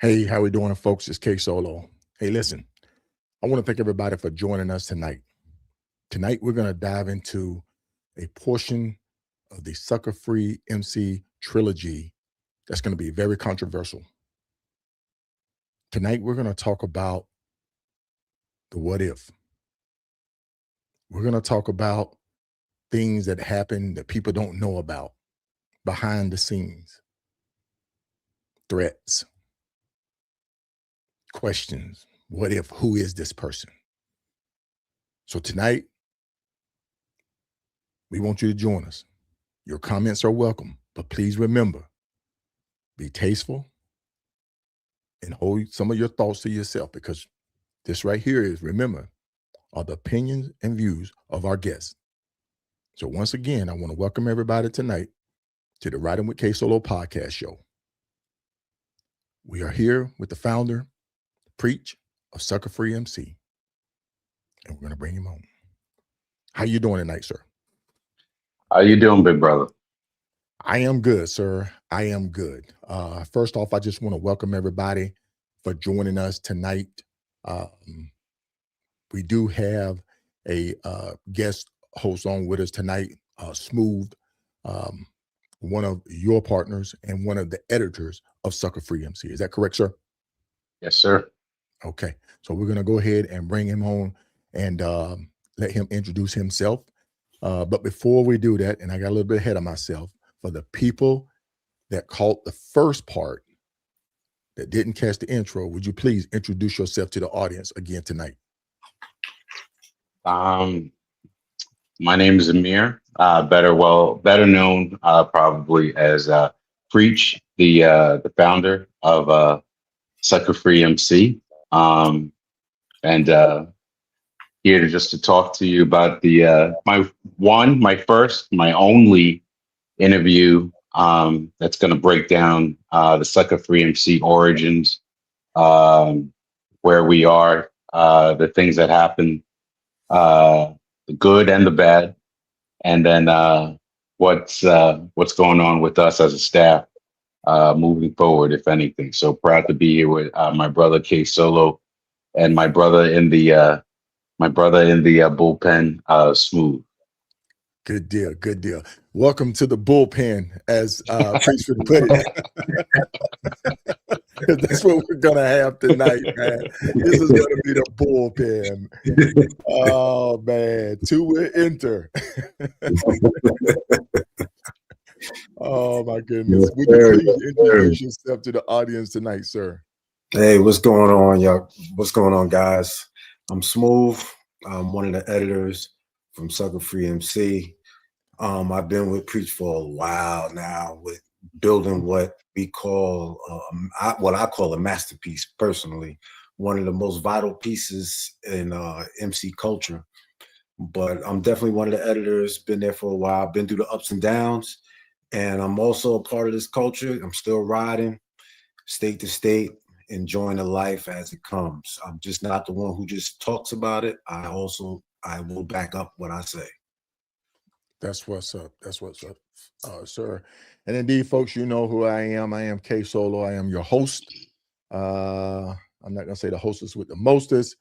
Hey, how we doing, folks? It's KSolo. Hey, listen, I want to thank everybody for joining us tonight. Tonight, we're going to dive into a portion of the Sucka Free MC trilogy that's going to be very controversial. Tonight, we're going to talk about the what if. We're going to talk about things that happen that people don't know about behind the scenes, threats, questions. What if? Who is this person? So tonight, we want you to join us. Your comments are welcome, but please remember, be tasteful and hold some of your thoughts to yourself, because this right here is, remember, are the opinions and views of our guests. So once again, I want to welcome everybody tonight to the Riding with KSolo Podcast show. We are here with the founder, Preach of Sucka Free MC, and we're going to bring him on. How you doing tonight, sir? How you doing, big brother? I am good, sir. I am good. First off, I just want to welcome everybody for joining us tonight. We do have a guest host on with us tonight, Smooth, one of your partners and one of the editors of Sucka Free MC. Is that correct, sir? Yes, sir. Okay. So we're going to go ahead and bring him on and let him introduce himself. But before we do that, and I got a little bit ahead of myself, for the people that caught the first part that didn't catch the intro, would you please introduce yourself to the audience again tonight? My name is Amir, better known probably as Preach, the founder of Sucka Free MC, and here to talk to you about the my only interview that's going to break down the Sucka Free MC origins, where we are, the things that happen, the good and the bad, and then what's going on with us as a staff moving forward, if anything. So proud to be here with my brother KSolo and my brother in the bullpen, Smooth. Good deal. Good deal. Welcome to the bullpen, as Preach would put it. That's what we're going to have tonight, man. This is going to be the bullpen. Oh, man. Two will enter. Oh, my goodness. Would you please introduce yourself to the audience tonight, sir? Hey, what's going on, y'all? What's going on, guys? I'm Smooth. I'm one of the editors from Sucka Free MC. I've been with Preach for a while now, with building what we call, what I call a masterpiece personally, one of the most vital pieces in MC culture. But I'm definitely one of the editors, been there for a while, been through the ups and downs, and I'm also a part of this culture. I'm still riding state to state, enjoying the life as it comes. I'm just not the one who just talks about it. I will back up what I say. That's what's up. That's what's up, sir. And indeed, folks, you know who I am. I am KSolo. I am your host. I'm not going to say the hostess with the mostest,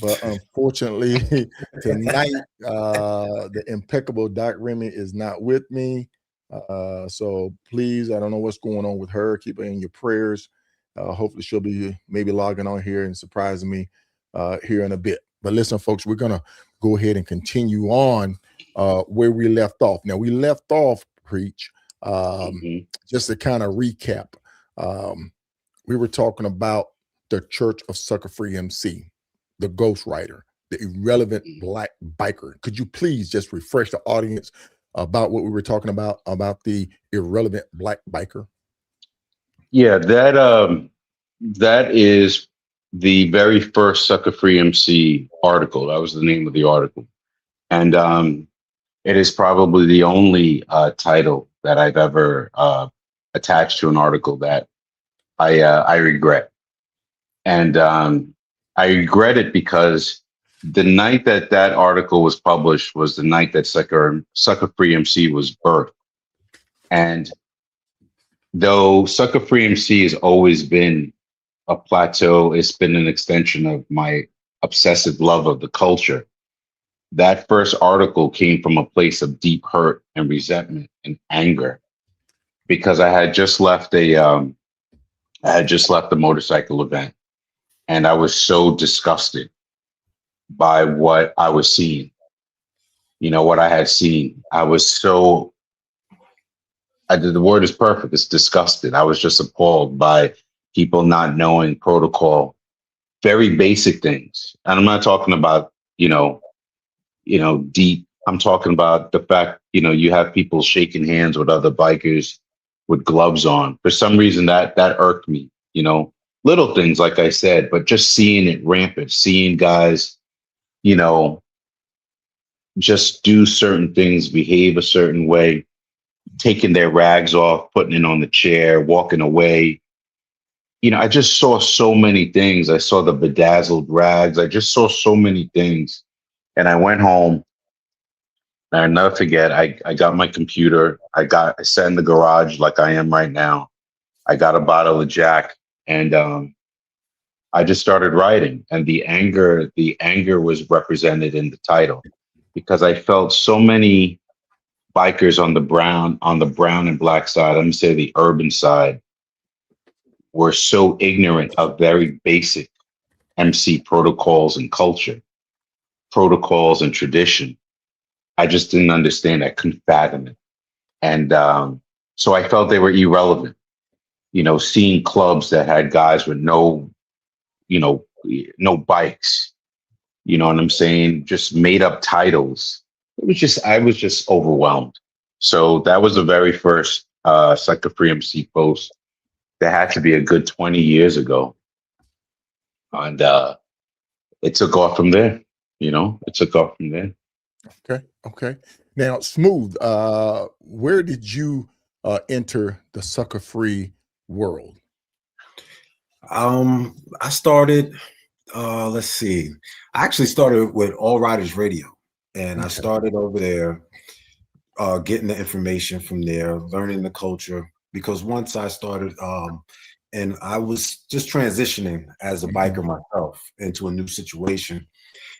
but unfortunately, tonight, the impeccable Doc Remy is not with me. So please, I don't know what's going on with her. Keep her in your prayers. Hopefully she'll be maybe logging on here and surprising me here in a bit. But listen, folks, we're going to go ahead and continue on where we left off. Now, we left off, Preach, just to kind of recap. We were talking about the Church of Sucka Free MC, the ghostwriter, the irrelevant black biker. Could you please just refresh the audience about what we were talking about the irrelevant black biker? Yeah, that is the very first Sucka Free MC article. That was the name of the article. And it is probably the only title that I've ever attached to an article that I regret. And I regret it because the night that article was published was the night that Sucka Free MC was birthed. And though Sucka Free MC has always been a plateau. It's been an extension of my obsessive love of the culture. That first article came from a place of deep hurt and resentment and anger because I had just left a motorcycle event, and I was so disgusted by what I was seeing. What I had seen. I was so, the word is perfect. It's disgusted. I was just appalled by people not knowing protocol, very basic things. And I'm not talking about, deep. I'm talking about the fact, you have people shaking hands with other bikers with gloves on. For some reason that irked me, little things, like I said, but just seeing it rampant, seeing guys, just do certain things, behave a certain way, taking their rags off, putting it on the chair, walking away. I just saw so many things. I saw the bedazzled rags. I just saw so many things. And I went home, and I'll never forget, I got my computer. I sat in the garage like I am right now. I got a bottle of Jack, and I just started writing. And the anger was represented in the title, because I felt so many bikers on the brown and black side, I'm gonna say the urban side, were so ignorant of very basic MC protocols and culture, protocols and tradition. I just didn't understand. I couldn't fathom it. And so I felt they were irrelevant. Seeing clubs that had guys with no bikes, you know what I'm saying? Just made up titles. I was just overwhelmed. So that was the very first Sucka Free MC post. That had to be a good 20 years ago. And it took off from there. It took off from there. Okay. Now, Smooth, where did you enter the Sucka Free world? I started, let's see. I actually started with All Riders Radio, and I started over there, getting the information from there, learning the culture, because once I started, and I was just transitioning as a biker myself into a new situation,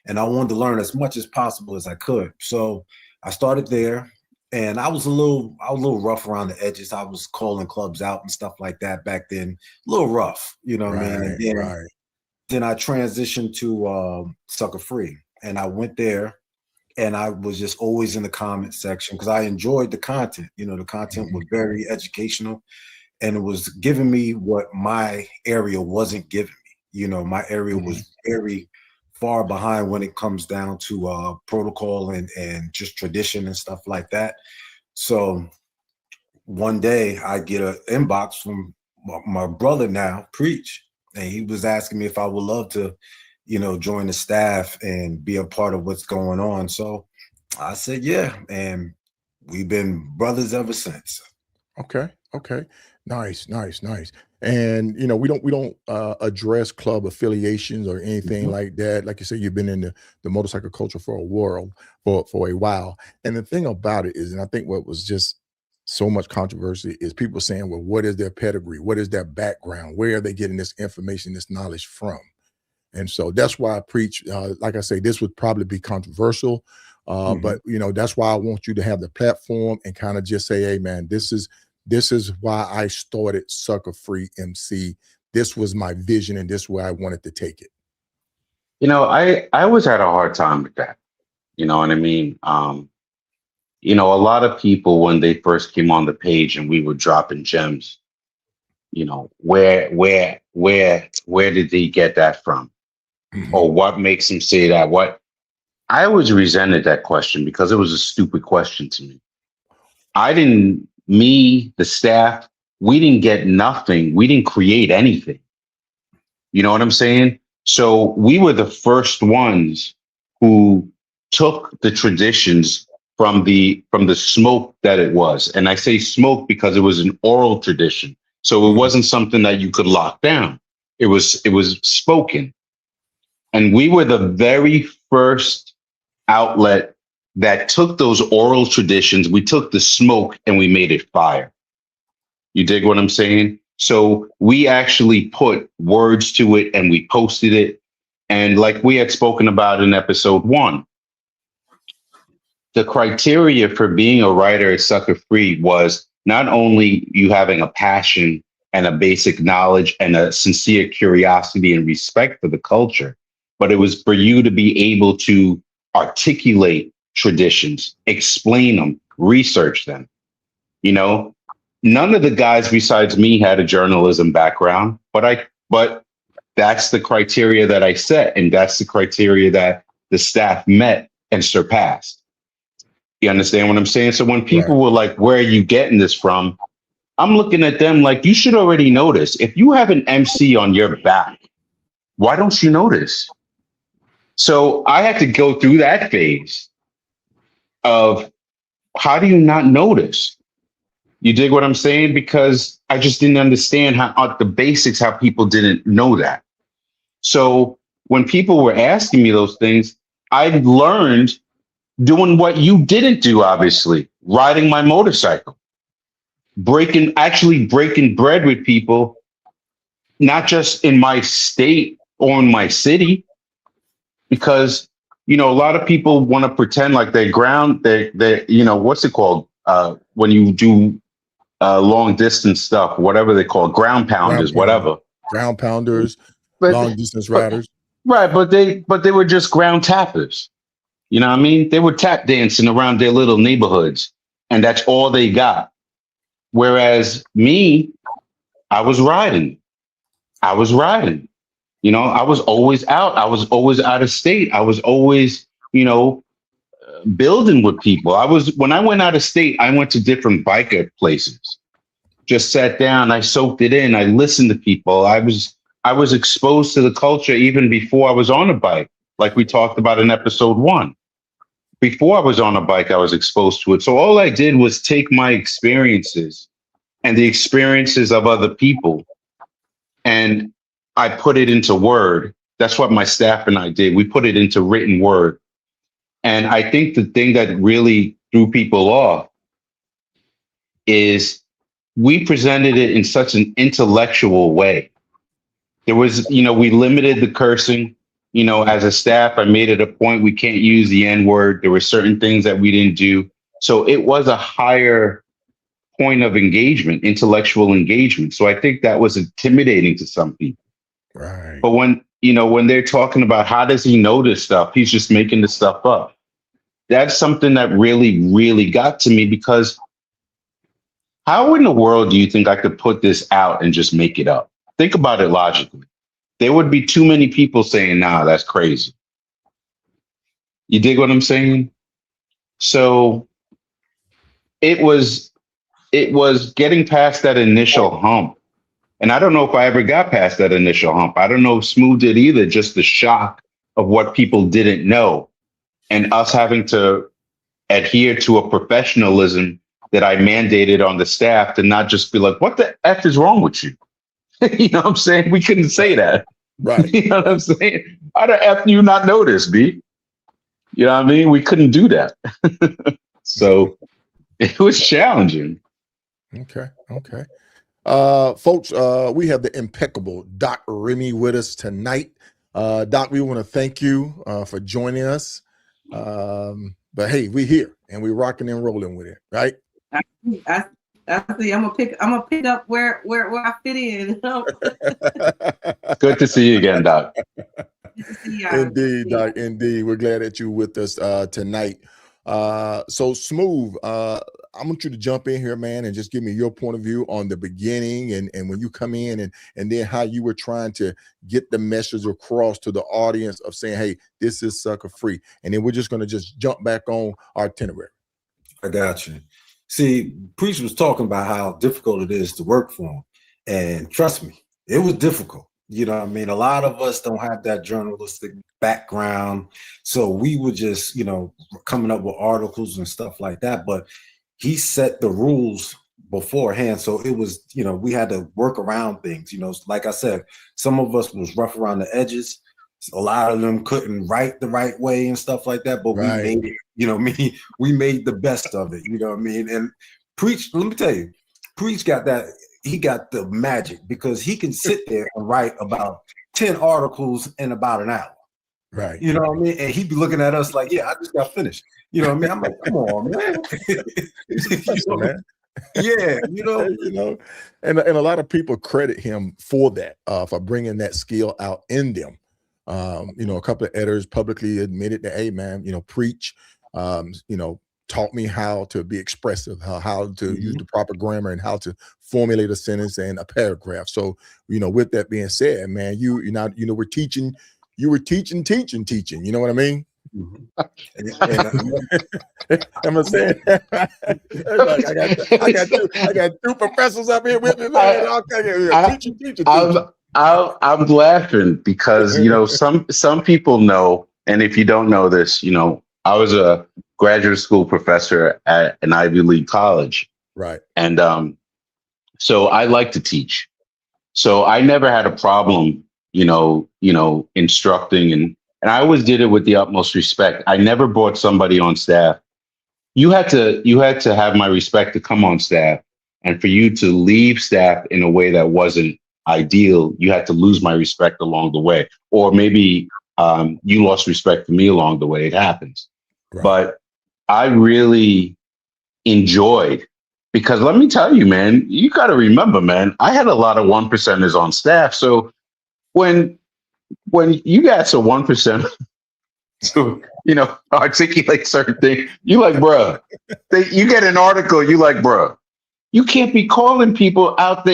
and I wanted to learn as much as possible as I could. So I started there, and I was a little rough around the edges. I was calling clubs out and stuff like that back then, a little rough, what I mean? And then I transitioned to Sucka Free, and I went there, and I was just always in the comment section because I enjoyed the content. The content was very educational, and it was giving me what my area wasn't giving me. My area was very far behind when it comes down to protocol and just tradition and stuff like that. So one day I get an inbox from my brother now, Preach, and he was asking me if I would love to, join the staff and be a part of what's going on. So I said, yeah. And we've been brothers ever since. Okay. Nice. And we don't address club affiliations or anything like that. Like you said, you've been in the motorcycle culture for a while. And the thing about it is, and I think what was just so much controversy is people saying, well, what is their pedigree? What is their background? Where are they getting this information, this knowledge from? And so that's why I preach, like I say, this would probably be controversial, but that's why I want you to have the platform and kind of just say, hey man, this is why I started Sucka Free MC. This was my vision, and this is where I wanted to take it. I always had a hard time with that. You know what I mean? A lot of people, when they first came on the page and we were dropping gems, where did they get that from? Or what makes them say that? I always resented that question because it was a stupid question to me. The staff, we didn't get nothing. We didn't create anything. You know what I'm saying? So we were the first ones who took the traditions from the smoke that it was. And I say smoke because it was an oral tradition. So it wasn't something that you could lock down. It was spoken. And we were the very first outlet that took those oral traditions. We took the smoke and we made it fire. You dig what I'm saying? So we actually put words to it and we posted it. And like we had spoken about in episode 1, the criteria for being a writer at Sucka Free was not only you having a passion and a basic knowledge and a sincere curiosity and respect for the culture, but it was for you to be able to articulate traditions, explain them, research them. You know, none of the guys besides me had a journalism background, but that's the criteria that I set, and that's the criteria that the staff met and surpassed. You understand what I'm saying? So when people were like, where are you getting this from? I'm looking at them like, you should already know this. If you have an MC on your back, why don't you know this? So I had to go through that phase of, how do you not know this? You dig what I'm saying? Because I just didn't understand how the basics, how people didn't know that. So when people were asking me those things, I learned doing what you didn't do, obviously, riding my motorcycle, actually breaking bread with people, not just in my state or in my city, because, you know, a lot of people want to pretend like they're you know, what's it called? When you do long distance stuff, whatever they call it, ground pounders, whatever. Ground pounders, long distance riders. Right, but they were just ground tappers. You know what I mean? They were tap dancing around their little neighborhoods, and that's all they got. Whereas me, I was riding. You know, I was always out. I was always out of state. I was always, you know, building with people. When I went out of state, I went to different biker places. Just sat down, I soaked it in, I listened to people. I was exposed to the culture even before I was on a bike, like we talked about in episode 1. Before I was on a bike, I was exposed to it. So all I did was take my experiences and the experiences of other people, and I put it into word. That's what my staff and I did. We put it into written word. And I think the thing that really threw people off is we presented it in such an intellectual way. There was, you know, we limited the cursing. You know, as a staff, I made it a point we can't use the N-word. There were certain things that we didn't do. So it was a higher point of engagement, intellectual engagement. So I think that was intimidating to some people. Right. But when they're talking about how does he know this stuff, he's just making this stuff up. That's something that really, really got to me, because how in the world do you think I could put this out and just make it up? Think about it logically. There would be too many people saying, nah, that's crazy. You dig what I'm saying? So it was getting past that initial hump. And I don't know if I ever got past that initial hump. I don't know if Smooth did either, just the shock of what people didn't know and us having to adhere to a professionalism that I mandated on the staff to not just be like, what the F is wrong with you? You know what I'm saying? We couldn't say that. Right. You know what I'm saying? How the F do you not know this, B? You know what I mean? We couldn't do that. So it was challenging. Okay. Folks, we have the impeccable Doc Remy with us tonight. Doc, we want to thank you for joining us. But hey, we're here and we're rocking and rolling with it, right? I see. I'm gonna pick up where I fit in. Good to see you again, Doc. Good to see you. Indeed, Doc. Indeed, we're glad that you're with us tonight. So Smooth, I want you to jump in here, man, and just give me your point of view on the beginning and when you come in and then how you were trying to get the message across to the audience of saying, hey, this is Sucka Free. And then we're just going to just jump back on our itinerary. I got you. See, Preach was talking about how difficult it is to work for him. And trust me, it was difficult. You know what I mean? A lot of us don't have that journalistic background. So we were just, you know, coming up with articles and stuff like that. But he set the rules beforehand. So it was, you know, we had to work around things. You know, like I said, some of us was rough around the edges. A lot of them couldn't write the right way and stuff like that. But Right. we made it, you know, we made the best of it. You know what I mean? And Preach, let me tell you, Preach got that he got the magic because he can sit there and write about 10 articles in about an hour. Right. You know what I mean? And he'd be looking at us like, yeah, I just got finished. You know what I mean? I'm like, come on, man. Man. Yeah, you know. You know, and a lot of people credit him for that, for bringing that skill out in them. You know, a couple of editors publicly admitted that, hey, man, you know, Preach, you know, taught me how to be expressive, how to use the proper grammar and how to formulate a sentence and a paragraph. So, you know, with that being said, man, you know, we're teaching, you were teaching, you know what I mean? Am I saying? I got two professors up here with me, man. Teaching. I'm laughing because, you know, some people know, and if you don't know this, you know, I was a graduate school professor at an Ivy League college. Right. And so I like to teach. So I never had a problem, you know, instructing, and I always did it with the utmost respect. I never brought somebody on staff. You had to have my respect to come on staff, and for you to leave staff in a way that wasn't ideal, you had to lose my respect along the way, or maybe you lost respect for me along the way. It happens. Right. But I really enjoyed, because let me tell you, man, you got to remember, man, I had a lot of 1%ers on staff. So when you guys are 1% to, you know, articulate certain things, you like, bruh, you get an article, you like, bruh, you can't be calling people out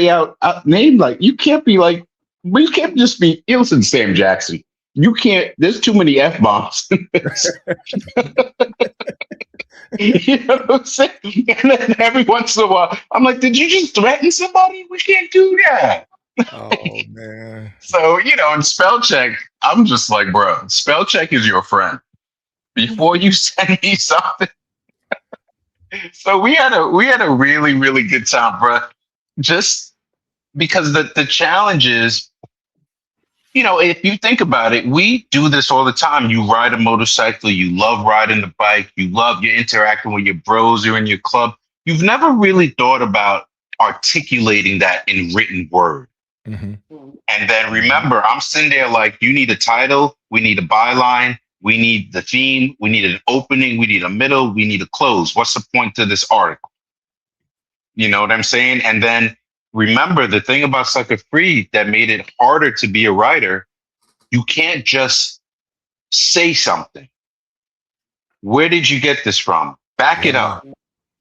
named, like, you can't be like, we can't just be, listen, Sam Jackson, you can't, there's too many F-bombs. You know what I'm saying? And then every once in a while, I'm like, did you just threaten somebody? We can't do that. Oh, man. So, you know, in spell check, I'm just like, bro, spell check is your friend. Before you send me something. So we had a really, really good time, bro. Just because the challenge is, you know, if you think about it, we do this all the time. You ride a motorcycle, you love riding the bike, you're interacting with your bros, you're in your club. You've never really thought about articulating that in written word. Mm-hmm. And then remember, I'm sitting there like, you need a title, we need a byline, we need the theme, we need an opening, we need a middle, we need a close. What's the point to this article? You know what I'm saying? And then remember, the thing about Sucka Free that made it harder to be a writer, you can't just say something. Where did you get this from? Back it up.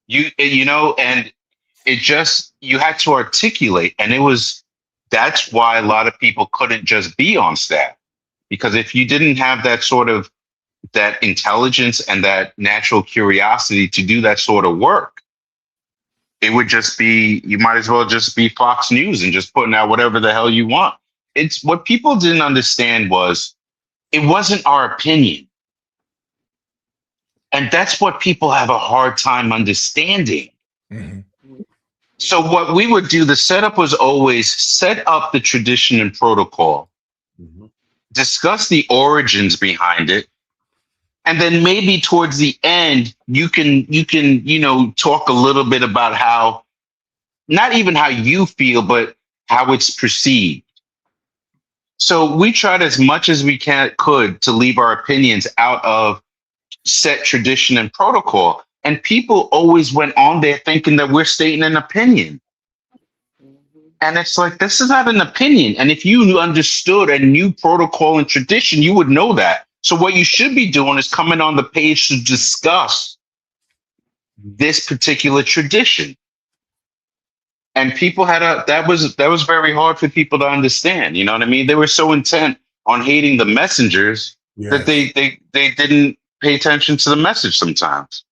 You know, and it just, you had to articulate, and that's why a lot of people couldn't just be on staff, because if you didn't have that sort of, that intelligence and that natural curiosity to do that sort of work, it would just be, you might as well just be Fox News and just putting out whatever the hell you want. It's what people didn't understand was it wasn't our opinion. And that's what people have a hard time understanding. Mm-hmm. So what we would do, the setup was always set up the tradition and protocol, discuss the origins behind it, and then maybe towards the end, you can, you know, talk a little bit about how, not even how you feel, but how it's perceived. So we tried as much as we could to leave our opinions out of set tradition and protocol. And people always went on there thinking that we're stating an opinion. And it's like, this is not an opinion. And if you understood and knew protocol and tradition, you would know that. So what you should be doing is coming on the page to discuss this particular tradition. And people that was very hard for people to understand. You know what I mean? They were so intent on hating the messengers that they didn't pay attention to the message sometimes.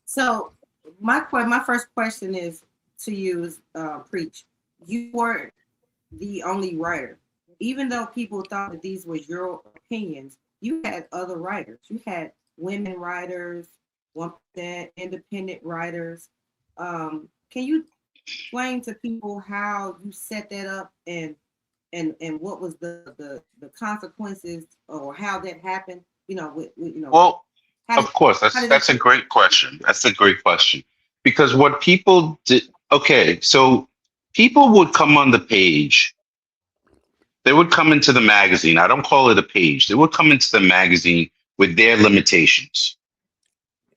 So my first question is to you is, Preach. You weren't the only writer. Even though people thought that these were your opinions, you had other writers. You had women writers, 1% independent writers. Can you explain to people how you set that up and what was the consequences, or how that happened? You know, you know. Well, of course, that's a great question. That's a great question, because what people okay, so people would come on the page. They would come into the magazine. I don't call it a page. They would come into the magazine with their limitations.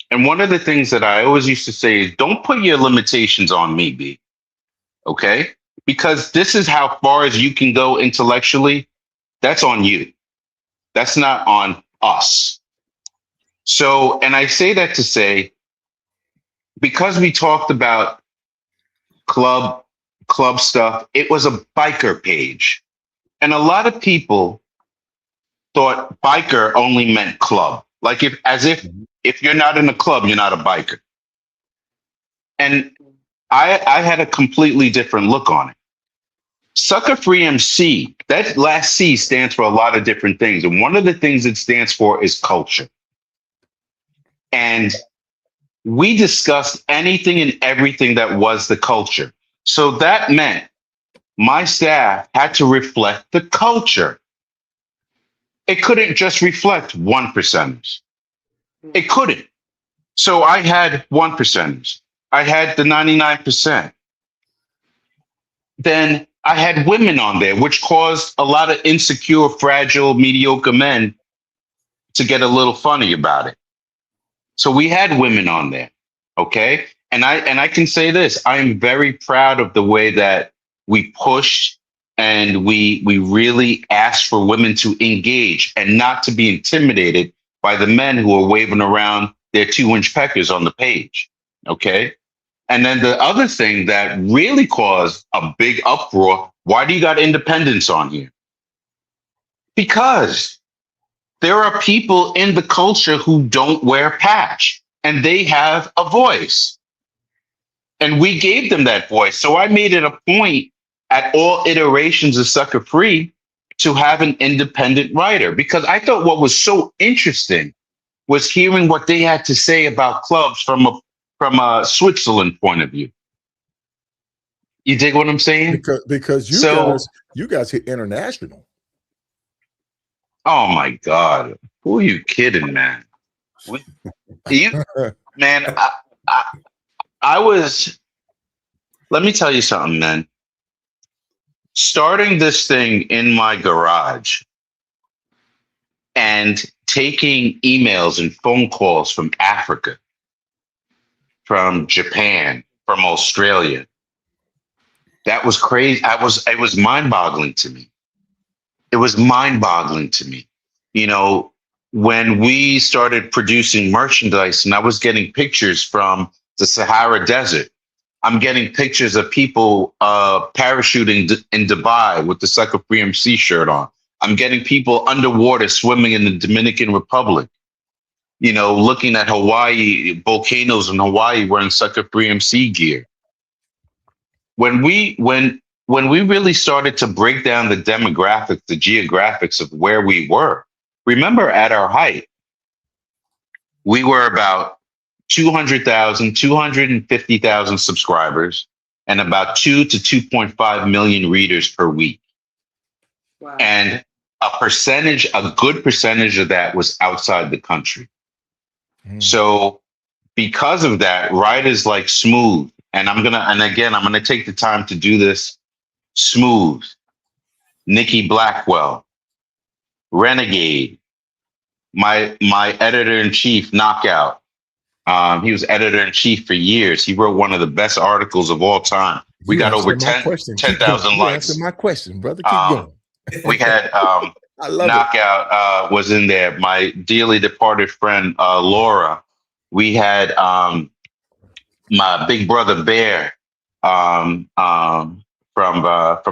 And one of the things that I always used to say is, don't put your limitations on me, B. Okay? Because this is how far as you can go intellectually. That's on you. That's not on us. So, and I say that to say, because we talked about club stuff, it was a biker page. And a lot of people thought biker only meant club. Like if you're not in a club, you're not a biker. And I had a completely different look on it. Sucka Free MC, that last C stands for a lot of different things. And one of the things it stands for is culture. And we discussed anything and everything that was the culture. So that meant my staff had to reflect the culture. It couldn't just reflect 1%ers. It couldn't. So I had 1%ers. I had the 99%. Then I had women on there, which caused a lot of insecure, fragile, mediocre men to get a little funny about it. So we had women on there. Okay. And I can say this, I am very proud of the way that we pushed and we really asked for women to engage and not to be intimidated by the men who are waving around their 2-inch peckers on the page. Okay. And then the other thing that really caused a big uproar, why do you got independents on here? Because there are people in the culture who don't wear patch and they have a voice. And we gave them that voice. So I made it a point at all iterations of Sucka Free to have an independent writer, because I thought what was so interesting was hearing what they had to say about clubs from a Switzerland point of view. You dig what I'm saying? Because you guys hit international. Oh my God. Who are you kidding, man? Man, I was, let me tell you something, man. Starting this thing in my garage and taking emails and phone calls from Africa, from Japan, from Australia. That was crazy. It was mind-boggling to me. It was mind-boggling to me. You know, when we started producing merchandise and I was getting pictures from the Sahara Desert, I'm getting pictures of people parachuting in Dubai with the Sucka Free MC shirt on. I'm getting people underwater swimming in the Dominican Republic. You know, looking at Hawaii, volcanoes in Hawaii wearing Sucka Free MC gear. When we really started to break down the demographics, the geographics of where we were, remember at our height, we were about 200,000, 250,000 subscribers and about 2 to 2.5 million readers per week. Wow. And a good percentage of that was outside the country. So because of that, writers like Smooth, and I'm gonna take the time to do this. Smooth, Nikki Blackwell, Renegade, my editor-in-chief, Knockout. He was editor-in-chief for years. He wrote one of the best articles of all time. We got over 10,000 likes. Answer my question, brother. Keep going. We had Knockout was in there. My dearly departed friend Laura. We had my big brother Bear from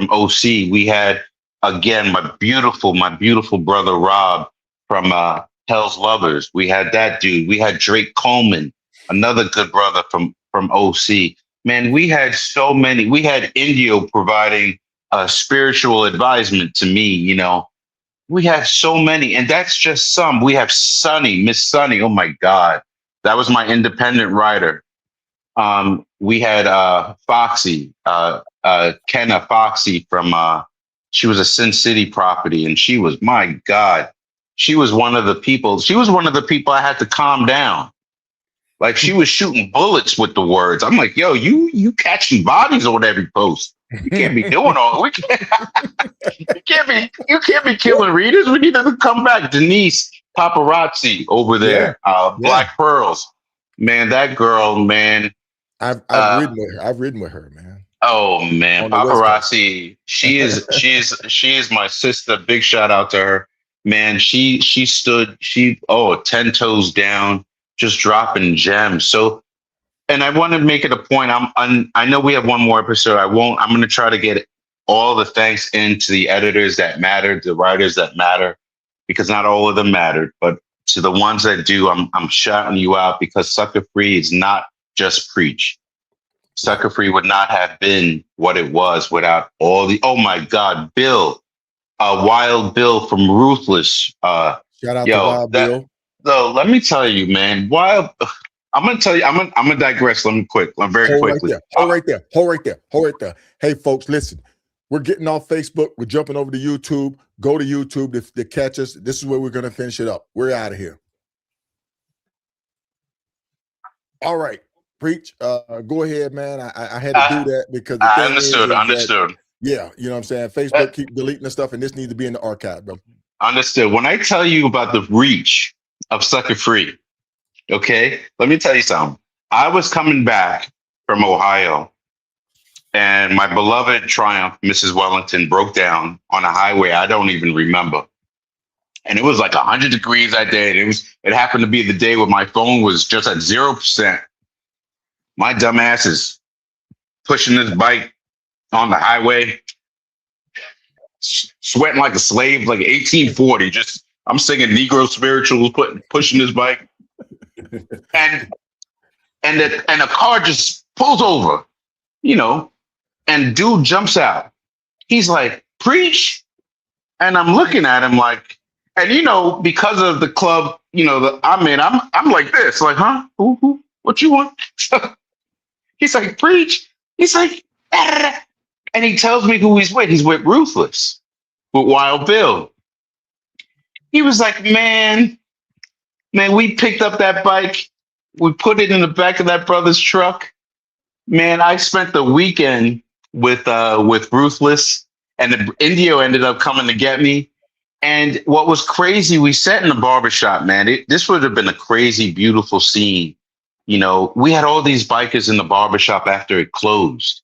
OC. We had again my beautiful brother Rob from Hell's Lovers. We had that dude. We had Drake Coleman, another good brother from OC. Man, we had so many. We had Indio providing spiritual advisement to me. You know, we have so many, and that's just some. We have Sunny, Miss Sunny. Oh my God, that was my independent writer. We had Foxy, Kenna Foxy from. She was a Sin City property, and she was, my God, she was one of the people. She was one of the people I had to calm down. Like she was shooting bullets with the words. I'm like, yo, you catching bodies on every post. You can't be doing all. We can't. You can't be killing readers. We need to come back. Denise Paparazzi over there. Black Pearls. Man, that girl, man. I've ridden with her, man. Oh man, Paparazzi. She is my sister. Big shout out to her. Man, she stood 10 toes down, just dropping gems. So, and I want to make it a point. I know we have one more episode. I'm going to try to get all the thanks into the editors that mattered, the writers that matter, because not all of them mattered, but to the ones that do, I'm shouting you out, because Sucka Free is not just preach. Sucka Free would not have been what it was without all the, oh my God, Bill, Wild Bill from Ruthless. Shout out to Wild Bill. So let me tell you, man, I'm going to tell you, I'm going to digress. Let me very quickly. Hold right there. Hey, folks, listen, we're getting off Facebook. We're jumping over to YouTube. Go to YouTube to catch us. This is where we're going to finish it up. We're out of here. All right. Preach. Go ahead, man. I had to do that because the I understood. Yeah, you know what I'm saying? Facebook keep deleting the stuff, and this needs to be in the archive, bro. Understood. When I tell you about the reach of Sucka Free, okay, let me tell you something. I was coming back from Ohio, and my beloved Triumph, Mrs. Wellington, broke down on a highway I don't even remember. And it was like 100 degrees that day. And it happened to be the day where my phone was just at 0%. My dumb ass is pushing this bike on the highway, sweating like a slave, like 1840. Just I'm singing Negro spirituals, pushing this bike, and a car just pulls over, you know, and dude jumps out. He's like, "Preach," and I'm looking at him like, and you know, because of the club, you know, I'm like this, like, huh? Who? What you want? He's like, "Preach." He's like, and he tells me who he's with. He's with Ruthless, with Wild Bill. He was like, man, we picked up that bike. We put it in the back of that brother's truck. Man, I spent the weekend with Ruthless, and the Indio ended up coming to get me. And what was crazy, we sat in the barbershop, man. This would have been a crazy, beautiful scene. You know, we had all these bikers in the barbershop after it closed.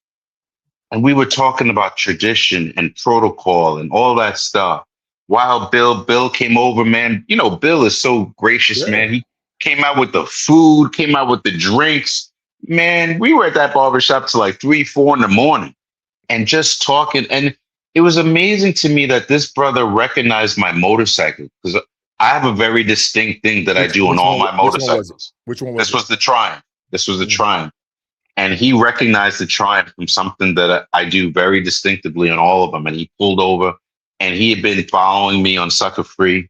And we were talking about tradition and protocol and all that stuff. While Bill came over, man. You know, Bill is so gracious, man. He came out with the food, came out with the drinks. Man, we were at that barbershop till like 3, 4 in the morning and just talking. And it was amazing to me that this brother recognized my motorcycle, because I have a very distinct thing that I do on all my motorcycles. Which one was it? This was the Triumph. This was the Triumph. And he recognized the Triumph from something that I do very distinctively on all of them. And he pulled over, and he had been following me on Sucka Free.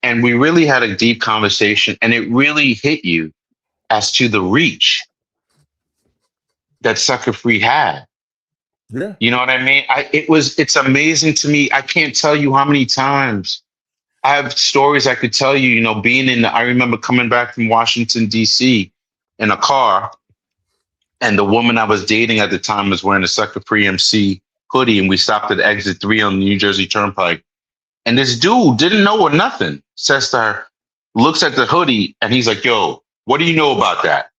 And we really had a deep conversation, and it really hit you as to the reach that Sucka Free had. Yeah. You know what I mean? It's amazing to me. I can't tell you how many times I have stories I could tell you, you know, I remember coming back from Washington, D.C. in a car, and the woman I was dating at the time was wearing a Sucka Free MC hoodie, and we stopped at exit 3 on the New Jersey Turnpike. And this dude didn't know or nothing, says to her, looks at the hoodie, and he's like, yo, what do you know about that?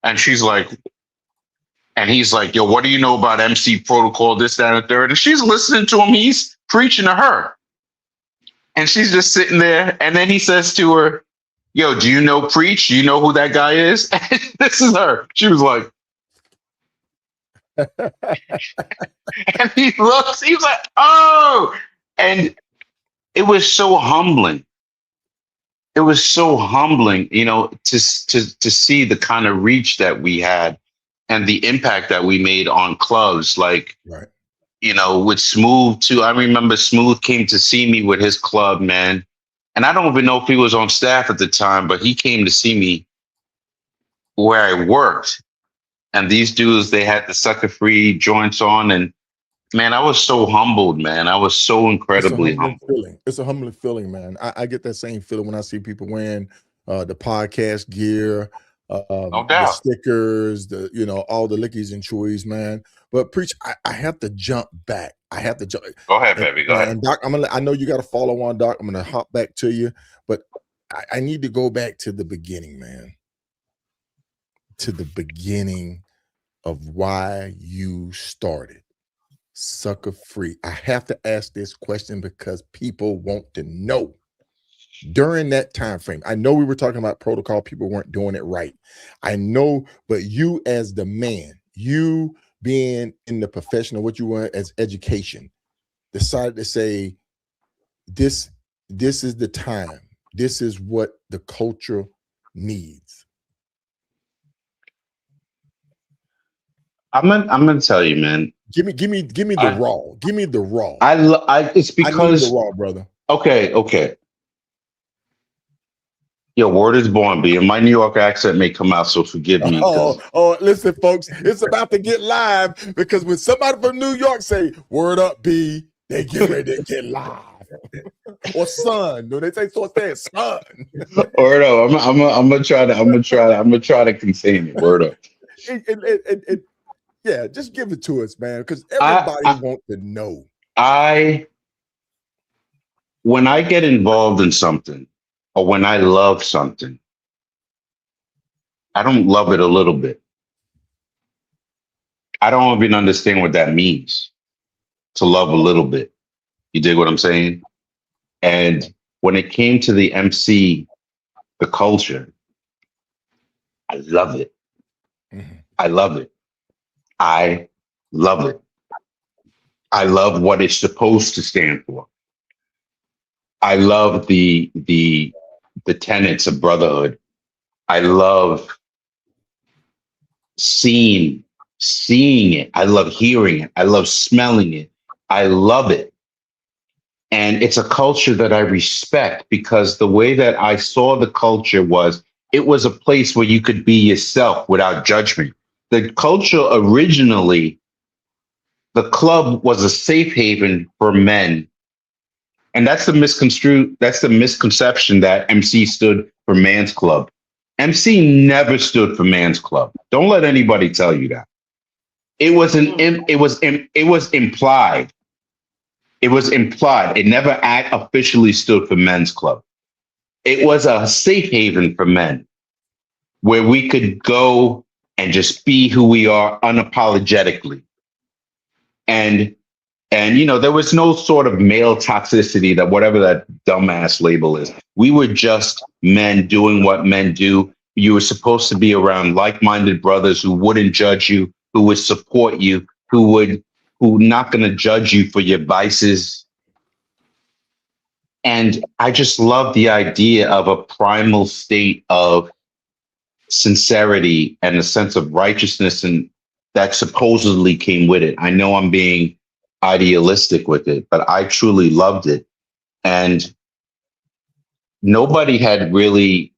And she's like, and he's like, yo, what do you know about MC protocol, this, that, and the third? And she's listening to him. He's preaching to her. And she's just sitting there. And then he says to her, yo, do you know Preach? Do you know who that guy is? And this is her. She was like, and he looks, he was like, oh, and it was so humbling. It was so humbling, you know, to see the kind of reach that we had and the impact that we made on clubs. Like, right. You know, with Smooth too. I remember Smooth came to see me with his club, man. And I don't even know if he was on staff at the time, but he came to see me where I worked. And these dudes, they had the Sucka Free joints on. And man, I was so humbled, man. I was so incredibly humbled. It's a humbling feeling, man. I get that same feeling when I see people wearing the podcast gear, No the doubt. stickers, the all the lickies and chewies, man. But preach, I have to jump back. I have to jump. Go ahead, baby. Go ahead. And Doc, I know you got to follow on, Doc. I'm gonna hop back to you, but I need to go back to the beginning, man. To the beginning of why you started Sucka Free. I have to ask this question because people want to know. During that time frame, I know we were talking about protocol, people weren't doing it right. I know, but you as the man, you being in the profession of what you want as education, decided to say, this is the time. This is what the culture needs. I'm gonna tell you, man. Give me the raw. Give me the raw. It's because I need the raw, brother. Okay. Your word is born, B, and my New York accent may come out, so forgive me. Listen, folks, it's about to get live because when somebody from New York say "word up, B," they get ready to get live. Or son, do they say so? Say son. Word up. I'm gonna try to contain it. Word up. Yeah, just give it to us, man, because everybody wants to know. When I get involved in something, or when I love something, I don't love it a little bit. I don't even understand what that means, to love a little bit. You dig what I'm saying? And when it came to the MC, the culture, I love it. Mm-hmm. I love it. I love it. I love what it's supposed to stand for. I love the tenets of brotherhood. I love seeing it. I love hearing it. I love smelling it. I love it. And it's a culture that I respect because the way that I saw the culture was, it was a place where you could be yourself without judgment. The culture originally, the club was a safe haven for men. And that's the misconception that MC stood for man's club. MC never stood for man's club. Don't let anybody tell you that. It was implied. It was implied. It never officially stood for men's club. It was a safe haven for men where we could go and just be who we are unapologetically. And there was no sort of male toxicity, that whatever that dumbass label is. We were just men doing what men do. You were supposed to be around like-minded brothers who wouldn't judge you, who would support you, who not going to judge you for your vices. And I just love the idea of a primal state of sincerity and a sense of righteousness, and that supposedly came with it. I know I'm being idealistic with it, but I truly loved it. And nobody had really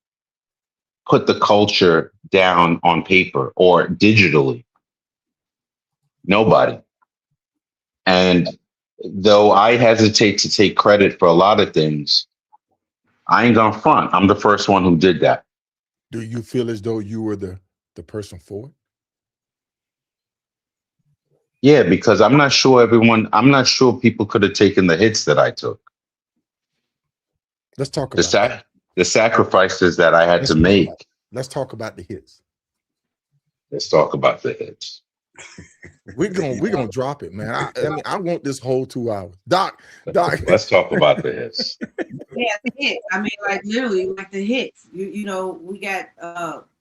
put the culture down on paper or digitally. Nobody. And though I hesitate to take credit for a lot of things, I ain't gonna front. I'm the first one who did that. Do you feel as though you were the person for it? Yeah, because I'm not sure people could have taken the hits that I took. Let's talk about the sacrifices that I had to make. Let's talk about the hits. Let's talk about the hits. We're gonna drop it, man. I mean, I want this whole 2 hours. Doc. Let's talk about the hits. Yeah, the hits. I mean, like literally, like the hits. You know, we got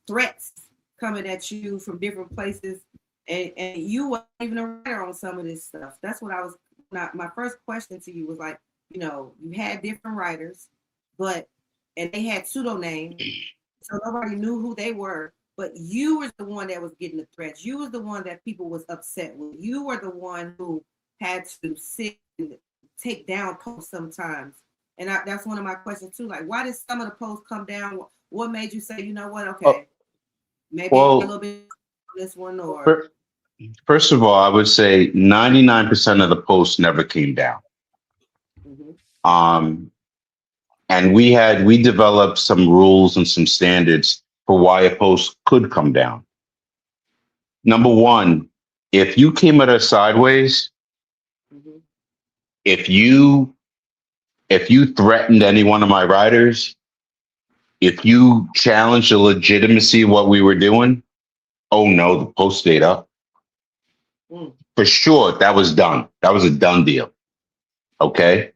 threats coming at you from different places, and you weren't even a writer on some of this stuff. That's what I was. My first question to you was like, you had different writers, and they had pseudo names, so nobody knew who they were. But you were the one that was getting the threats. You was the one that people was upset with. You were the one who had to sit and take down posts sometimes. And that's one of my questions too. Like, why did some of the posts come down? What made you say, you know what? Okay, maybe a little bit on this one. Or first of all, I would say 99% of the posts never came down. Mm-hmm. And we developed some rules and some standards for why a post could come down. Number one, if you came at us sideways, Mhm. if you threatened any one of my riders, if you challenged the legitimacy of what we were doing, oh no, the post stayed up. Mm. For sure, that was done. That was a done deal. Okay?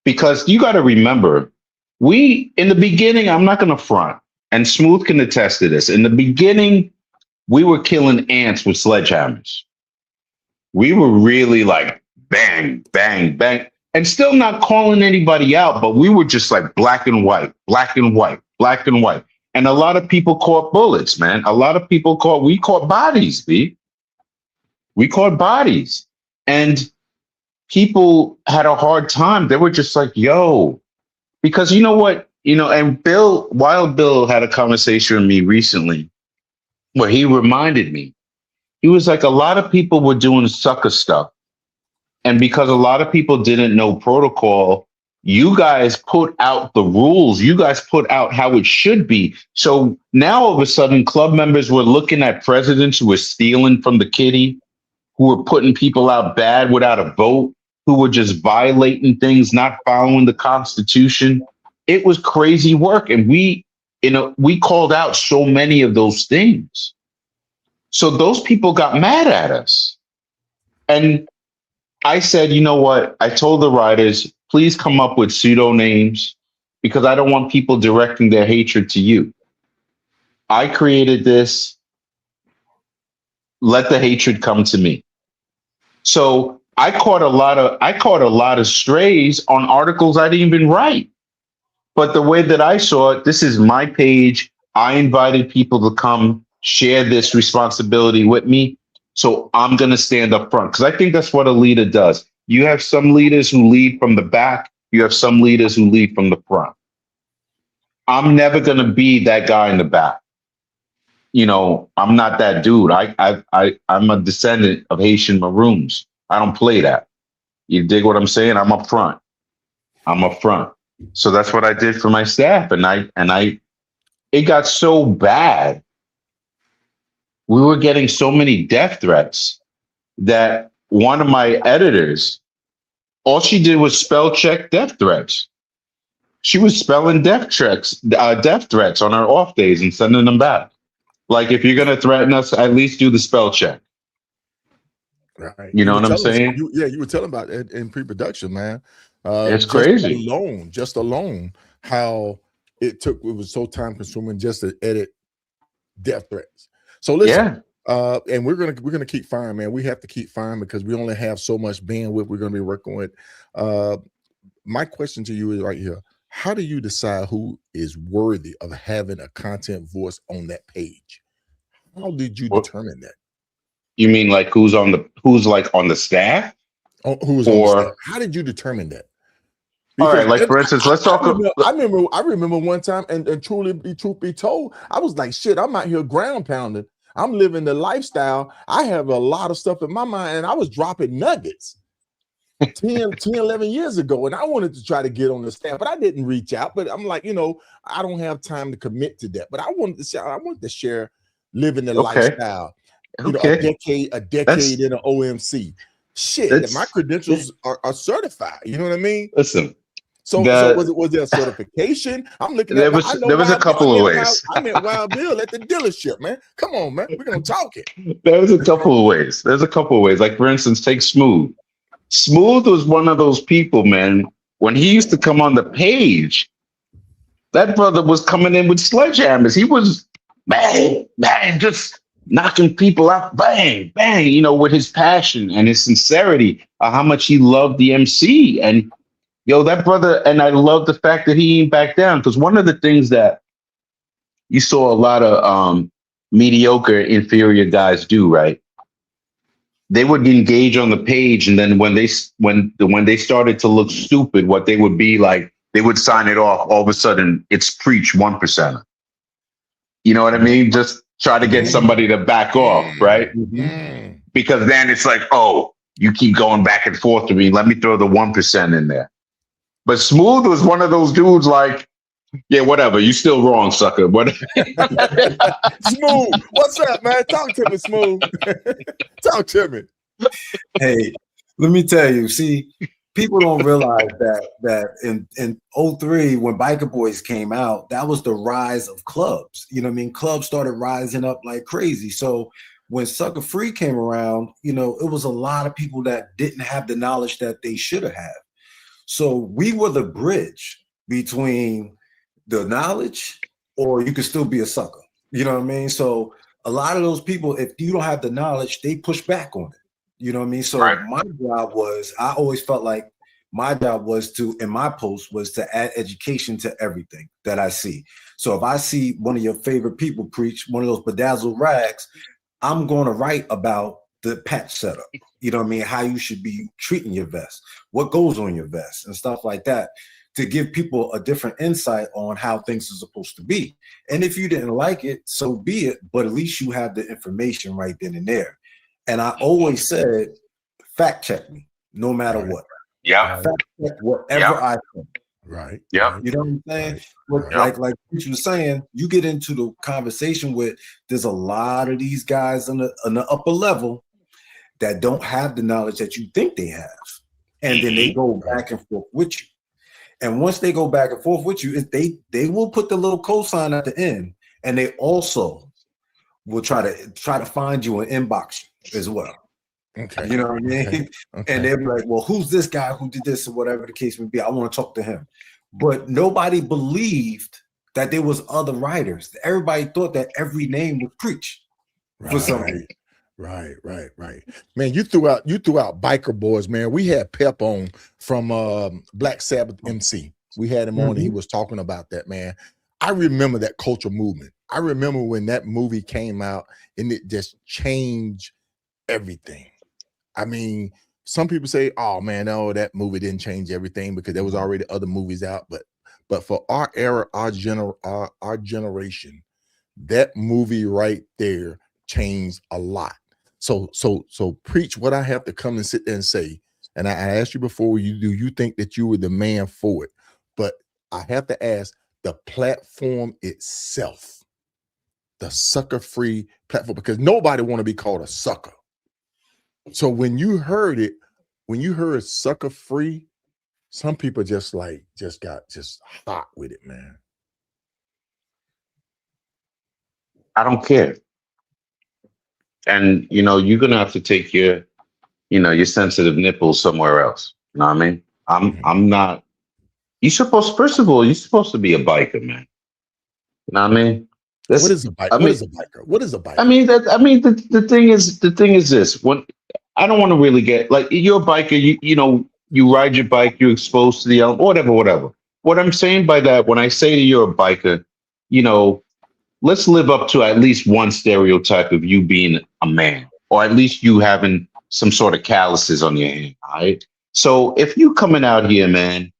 Because you got to remember, in the beginning, I'm not going to front, and Smooth can attest to this. In the beginning, we were killing ants with sledgehammers. We were really like bang, bang, bang, and still not calling anybody out, but we were just like black and white, black and white, black and white. And a lot of people caught bullets, man. A lot of people we caught bodies, B. We caught bodies. And people had a hard time. They were just like, yo, because you know what? And Wild Bill had a conversation with me recently where he reminded me. He was like, a lot of people were doing sucker stuff. And because a lot of people didn't know protocol, you guys put out the rules. You guys put out how it should be. So now all of a sudden, club members were looking at presidents who were stealing from the kitty, who were putting people out bad without a vote, who were just violating things, not following the Constitution. It was crazy work. And we called out so many of those things. So those people got mad at us. And I said, you know what? I told the riders, please come up with pseudo names because I don't want people directing their hatred to you. I created this. Let the hatred come to me. So I caught a lot of strays on articles I didn't even write. But the way that I saw it, this is my page. I invited people to come share this responsibility with me. So I'm going to stand up front because I think that's what a leader does. You have some leaders who lead from the back. You have some leaders who lead from the front. I'm never going to be that guy in the back. I'm not that dude. I'm a descendant of Haitian Maroons. I don't play that. You dig what I'm saying? I'm up front. So that's what I did for my staff. And it got so bad. We were getting so many death threats that one of my editors, all she did was spell check death threats. She was spelling death threats on her off days and sending them back. Like, if you're going to threaten us, at least do the spell check. Right. You know what I'm saying? You were telling about it in pre-production, man. It's crazy. Just alone, how it was so time consuming just to edit death threats. So listen, and we're gonna keep firing, man. We have to keep firing because we only have so much bandwidth we're gonna be working with. My question to you is right here: how do you decide who is worthy of having a content voice on that page? How did you determine that? You mean like who's on the staff? Oh, who's on the staff? How did you determine that? Because, all right, like for instance, let's talk. I remember one time, and truth be told, I was like, shit, I'm out here ground pounding. I'm living the lifestyle. I have a lot of stuff in my mind, and I was dropping nuggets 10, 11 years ago, and I wanted to try to get on the staff, but I didn't reach out. But I'm like, I don't have time to commit to that. But I wanted to share living the lifestyle. A decade in an OMC. Shit, my credentials are certified. You know what I mean? Listen. So was there a certification? I'm looking at there was a couple of ways. I met Wild Bill at the dealership, man. Come on, man. We're gonna talk it. There's a couple of ways. Like, for instance, take Smooth. Smooth was one of those people, man. When he used to come on the page, that brother was coming in with sledgehammers. He was bang, just knocking people out, bang, bang, with his passion and his sincerity, how much he loved the MC. And that brother, and I love the fact that he ain't back down, because one of the things that you saw a lot of mediocre, inferior guys do, right? They would engage on the page, and then when they started to look stupid, what they would be like, they would sign it off. All of a sudden, it's preach 1%. You know what I mean? Just try to get somebody to back off, right? Mm-hmm. Because then it's like, oh, you keep going back and forth to me. Let me throw the 1% in there. But Smooth was one of those dudes like, Yeah, whatever. You still wrong, sucker. What? Smooth. What's up, man? Talk to me, Smooth. Talk to me. Hey, let me tell you, see, people don't realize that in 03, when Biker Boys came out, that was the rise of clubs. You know what I mean? Clubs started rising up like crazy. So when Sucka Free came around, you know, it was a lot of people that didn't have the knowledge that they should have had. So we were the bridge between the knowledge, or you could still be a sucker. You know what I mean? So a lot of those people, if you don't have the knowledge, they push back on it. You know what I mean? So Right. my job was, I always felt like my job was to, in my post, was to add education to everything that I see. So if I see one of your favorite people preach one of those bedazzled rags, I'm going to write about the patch setup. You know what I mean? How you should be treating your vest, what goes on your vest and stuff like that, to give people a different insight on how things are supposed to be. And if you didn't like it, so be it, but at least you have the information right then and there. And I always said, fact check me, no matter what. Yeah. Fact check whatever I think. Right. Yeah. You know what I'm saying? Right. Like what you were saying, you get into the conversation with, there's a lot of these guys on the upper level that don't have the knowledge that you think they have. And then they go back and forth with you. And once they go back and forth with you, they will put the little cosign at the end, and they also will try to find you and inbox you as well. Okay. You know what I mean? Okay. And they'll be like, well, who's this guy who did this, or whatever the case may be? I want to talk to him. But nobody believed that there was other writers. Everybody thought that every name was preach for something. Right. Man, you threw out Biker Boys, man. We had Pep on from Black Sabbath MC. We had him on and he was talking about that, man. I remember that cultural movement. I remember when that movie came out and it just changed everything. I mean, some people say, oh man, no, that movie didn't change everything because there was already other movies out. But for our era, our generation, that movie right there changed a lot. So preach what I have to come and sit there and say. And I asked you before, do you think that you were the man for it? But I have to ask, the platform itself, the Sucka Free platform, because nobody want to be called a sucker. So when you heard Sucka Free, some people just got hot with it, man. I don't care. And, you're going to have to take your sensitive nipples somewhere else. You know what I mean? I'm not, first of all, you're supposed to be a biker, man. You know what I mean? What is a biker? What is a biker? The thing is this. When I don't want to really get, like, you're a biker, you ride your bike, you're exposed to the element, whatever. What I'm saying by that, when I say that you're a biker, let's live up to at least one stereotype of you being a man, or at least you having some sort of calluses on your hand. All right. So if you coming out here, man,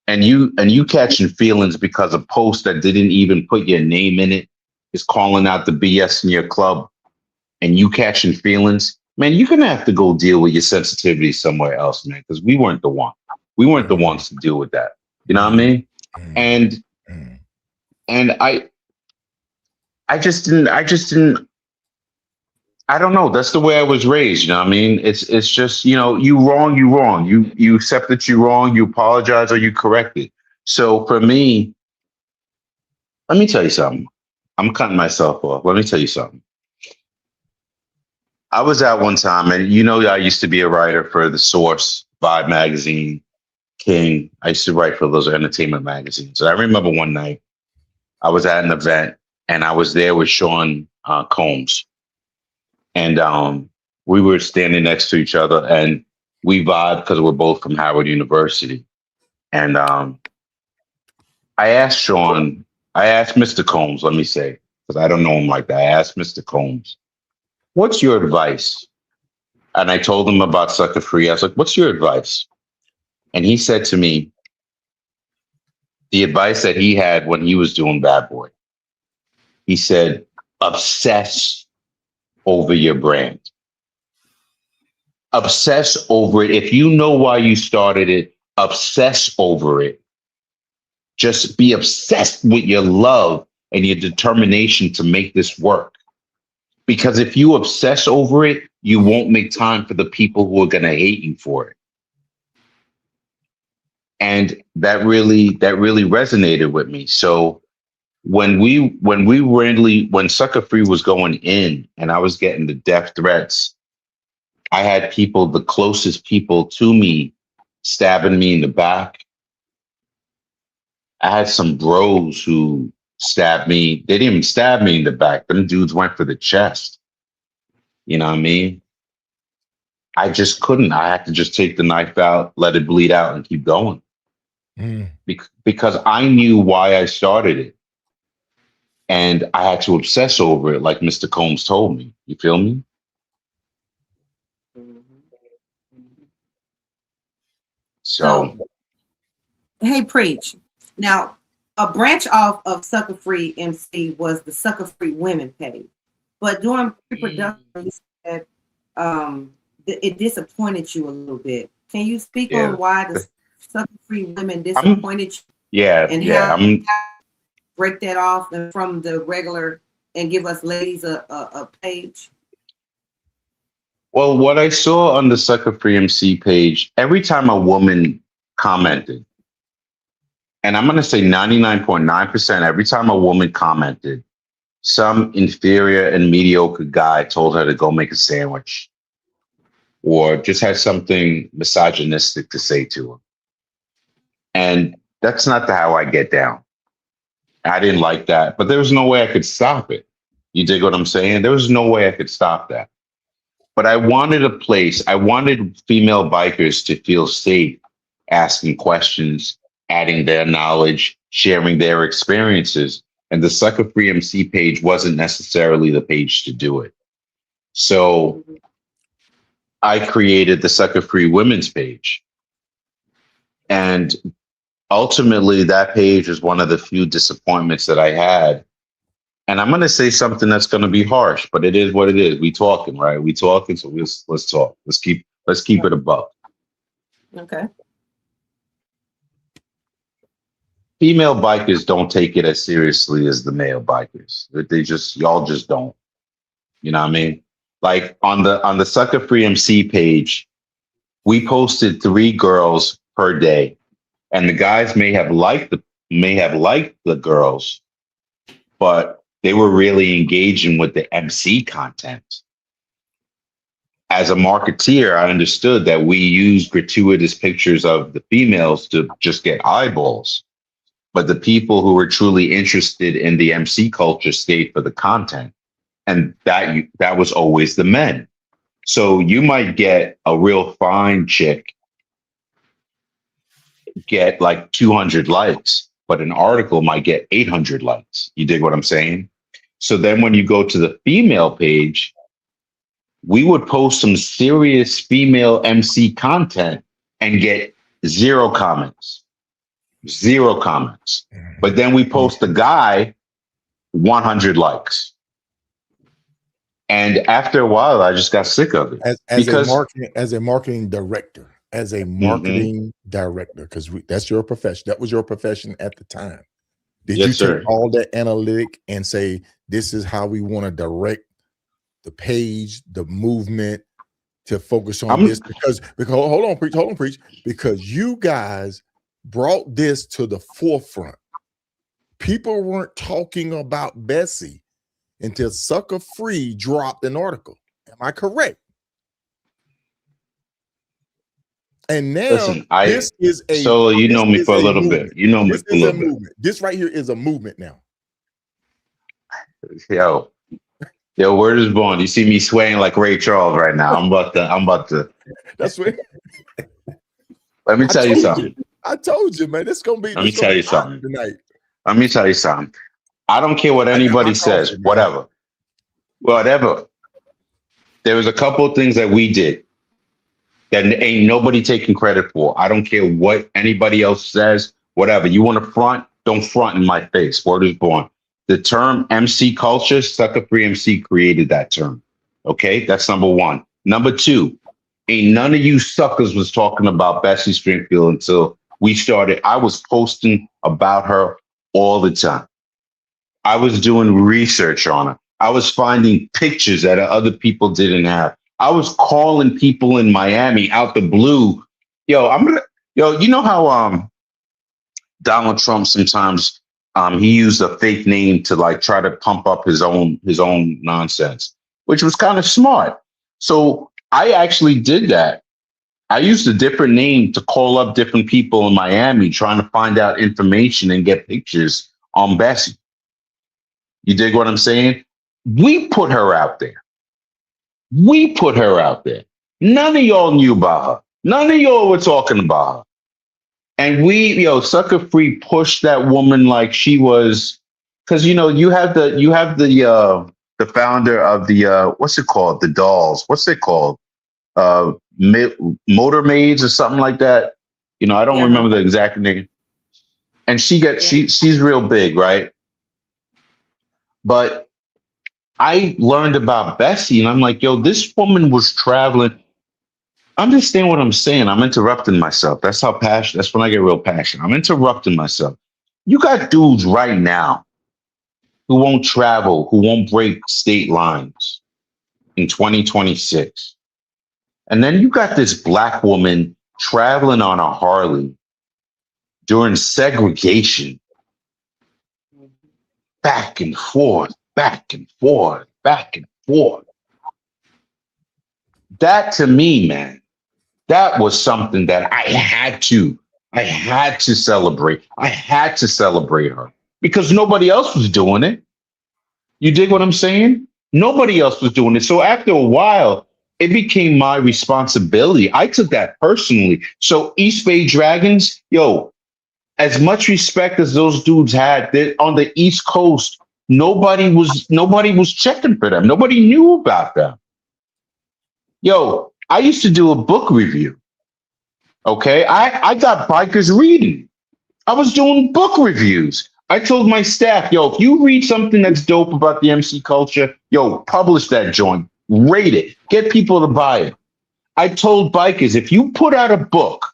and you catching feelings because a post that didn't even put your name in it is calling out the BS in your club, and you catching feelings, man, you're gonna have to go deal with your sensitivity somewhere else, man, because we weren't the one. We weren't the ones to deal with that. You know what I mean? And I just didn't. I don't know. That's the way I was raised. You know what I mean? It's just, you wrong. You accept that you're wrong. You apologize or you correct it. So for me, let me tell you something. I'm cutting myself off. Let me tell you something. I was at one time, and I used to be a writer for The Source, Vibe Magazine, King. I used to write for those entertainment magazines. And I remember one night I was at an event, and I was there with Sean Combs. And we were standing next to each other, and we vibed because we're both from Howard University. And I asked Mr. Combs, let me say, because I don't know him like that. I asked Mr. Combs, what's your advice? And I told him about Sucka Free. I was like, what's your advice? And he said to me, the advice that he had when he was doing Bad Boy. He said, obsess over your brand. Obsess over it. If you know why you started it, obsess over it. Just be obsessed with your love and your determination to make this work. Because if you obsess over it, you won't make time for the people who are going to hate you for it. And that really resonated with me. So when Sucka Free was going in and I was getting the death threats, I had people, the closest people to me, stabbing me in the back. I had some bros who stabbed me. They didn't even stab me in the back. Them dudes went for the chest. You know what I mean? I just couldn't. I had to just take the knife out, let it bleed out, and keep going. Because I knew why I started it. And I had to obsess over it, like Mr. Combs told me. You feel me? So hey, Preach. Now, a branch off of Sucka Free MC was the Sucka Free Women page. But during pre-production, you said it disappointed you a little bit. Can you speak on why the Sucka Free Women disappointed you? Yeah, and how break that off from the regular and give us ladies a page? Well, what I saw on the Sucka Free MC page, every time a woman commented, and I'm going to say 99.9%, every time a woman commented, some inferior and mediocre guy told her to go make a sandwich or just had something misogynistic to say to her. And that's not how I get down. I didn't like that, but there was no way I could stop it. You dig what I'm saying? There was no way I could stop that. But I wanted a place, I wanted female bikers to feel safe asking questions, adding their knowledge, sharing their experiences. And the Sucka Free MC page wasn't necessarily the page to do it. So I created the Sucka Free Women's page. And ultimately, that page is one of the few disappointments that I had. And I'm going to say something that's going to be harsh, but it is what it is. We talking, right? We talking, so let's talk. Let's keep it above. Okay. Female bikers don't take it as seriously as the male bikers. Y'all just don't. You know what I mean? Like on the Sucka Free MC page, we posted 3 girls per day. And the guys may have liked the girls, but they were really engaging with the MC content. As a marketeer, I understood that we use gratuitous pictures of the females to just get eyeballs. But the people who were truly interested in the MC culture stayed for the content. And that was always the men. So you might get a real fine chick, get like 200 likes, but an article might get 800 likes. You dig what I'm saying? So then when you go to the female page, we would post some serious female MC content and get 0 comments. 0 comments. But then we post the guy, 100 likes. And after a while, I just got sick of it. As a marketing director, because that's your profession. That was your profession at the time. Did you take all that analytic and say, this is how we want to direct the page, the movement to focus on this? Because hold on, preach. Because you guys brought this to the forefront. People weren't talking about Bessie until Sucka Free dropped an article. Am I correct? And now this is a Solo, you know me for a little bit. You know me for a little bit. This right here is a movement now. Yo, word is born. You see me swaying like Ray Charles right now. I'm about to. That's what. Let me tell you something. I told you, man. It's gonna be. Let me tell you something tonight. Let me tell you something. I don't care what anybody says. Whatever. There was a couple of things that we did that ain't nobody taking credit for. I don't care what anybody else says. Whatever. You want to front? Don't front in my face. Word is born. The term MC culture, Sucka Free MC created that term. Okay, that's number 1. Number 2, ain't none of you suckers was talking about Bessie Stringfield until I was posting about her all the time. I was doing research on her. I was finding pictures that other people didn't have. I was calling people in Miami out the blue. You know how Donald Trump sometimes he used a fake name to like try to pump up his own nonsense, which was kind of smart. So I actually did that. I used a different name to call up different people in Miami trying to find out information and get pictures on Bessie. You dig what I'm saying? We put her out there. We put her out there. None of y'all knew about her. None of y'all were talking about her. And Sucka Free pushed that woman like she was, because you have the founder of the what's it called? The dolls. What's it called? Motor Maids or something like that. I don't remember the exact name. And she's real big, right? But I learned about Bessie, and I'm like, yo, this woman was traveling. Understand what I'm saying? I'm interrupting myself. That's how passionate. That's when I get real passionate. I'm interrupting myself. You got dudes right now who won't travel, who won't break state lines in 2026. And then you got this black woman traveling on a Harley during segregation, back and forth, back and forth, back and forth. That to me, man, that was something that I had to celebrate. I had to celebrate her because nobody else was doing it. You dig what I'm saying? Nobody else was doing it. So after a while, it became my responsibility. I took that personally. So East Bay Dragons, as much respect as those dudes had on the East Coast, nobody was checking for them. Nobody knew about them. I used to do a book review. Okay, I got bikers reading. I was doing book reviews. I told my staff, if you read something that's dope about the MC culture, publish that joint, rate it, get people to buy it. I told bikers, if you put out a book,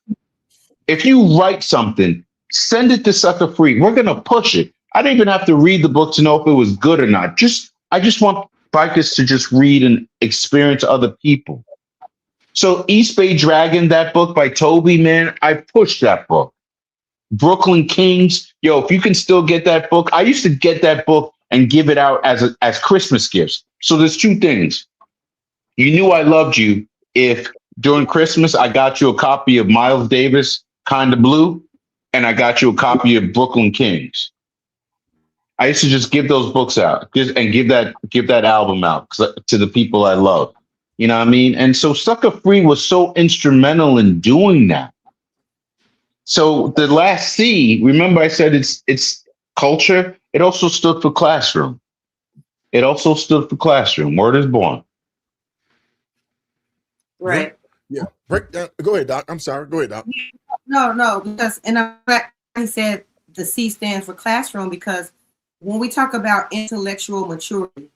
if you write something, send it to Sucka Free. We're going to push it. I didn't even have to read the book to know if it was good or not. I just want bikers to just read and experience other people. So East Bay Dragon, that book by Toby, man, I pushed that book. Brooklyn Kings, if you can still get that book, I used to get that book and give it out as Christmas gifts. So there's two things. You knew I loved you if during Christmas I got you a copy of Miles Davis, Kinda Blue, and I got you a copy of Brooklyn Kings. I used to just give those books out and give that album out to the people I love. You know what I mean? And so Sucka Free was so instrumental in doing that. So the last C, remember I said it's culture. It also stood for classroom. Word is born. Right. Yeah. Break down. Go ahead, Doc. I'm sorry. Go ahead, Doc. No, because I said the C stands for classroom because when we talk about intellectual maturity,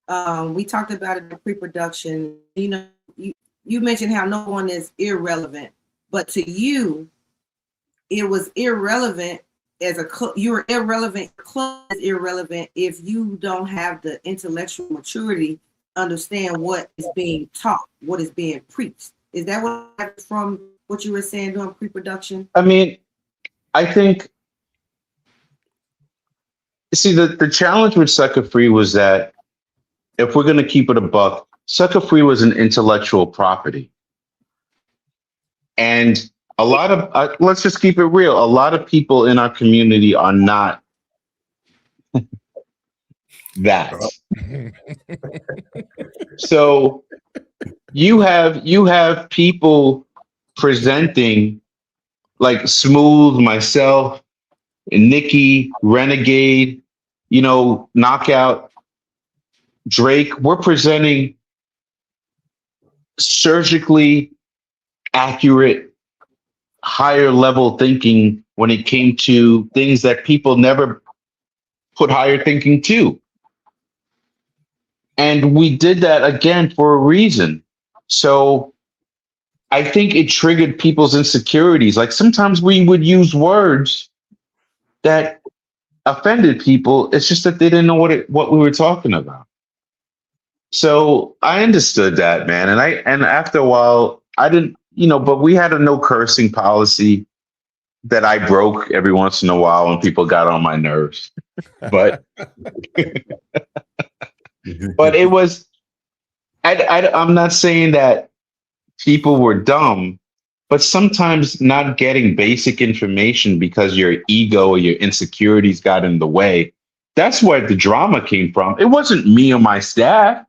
we talked about it in pre-production. You mentioned how no one is irrelevant, but to you, it was irrelevant you're irrelevant. Club is irrelevant if you don't have the intellectual maturity, understand what is being taught, what is being preached. Is that what from what you were saying during pre-production? I mean, I think. See, the challenge with Sucka Free was that if we're going to keep it a buck, Sucka Free was an intellectual property. And a lot of, let's just keep it real, a lot of people in our community are not that. So you have people presenting like Smooth, myself, Nikki, Renegade, Knockout, Drake. We're presenting surgically accurate, higher level thinking when it came to things that people never put higher thinking to. And we did that again for a reason. So I think it triggered people's insecurities. Like sometimes we would use words that offended people. It's just that they didn't know what we were talking about. So I understood that, man. And after a while, I didn't, but we had a no cursing policy that I broke every once in a while when people got on my nerves. But but it was, I'm not saying that people were dumb, but sometimes not getting basic information because your ego or your insecurities got in the way. That's where the drama came from. It wasn't me or my staff.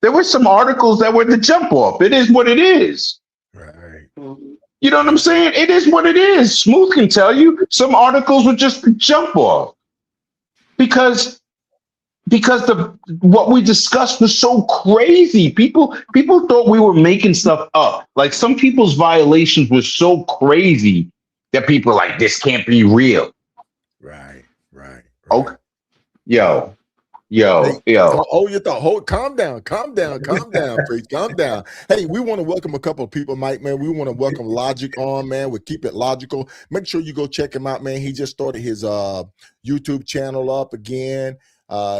There were some articles that were the jump off. It is what it is. Right. You know what I'm saying? It is what it is. Smooth can tell you some articles were just the jump off because what we discussed was so crazy. People thought we were making stuff up. Like some people's violations were so crazy that people were like, this can't be real. Right. Okay. Yo. Hold your thought. Calm down, Preach. Calm down. Hey, we want to welcome a couple of people, Mike, man. We want to welcome Logic on, man. We keep it logical. Make sure you go check him out, man. He just started his YouTube channel up again.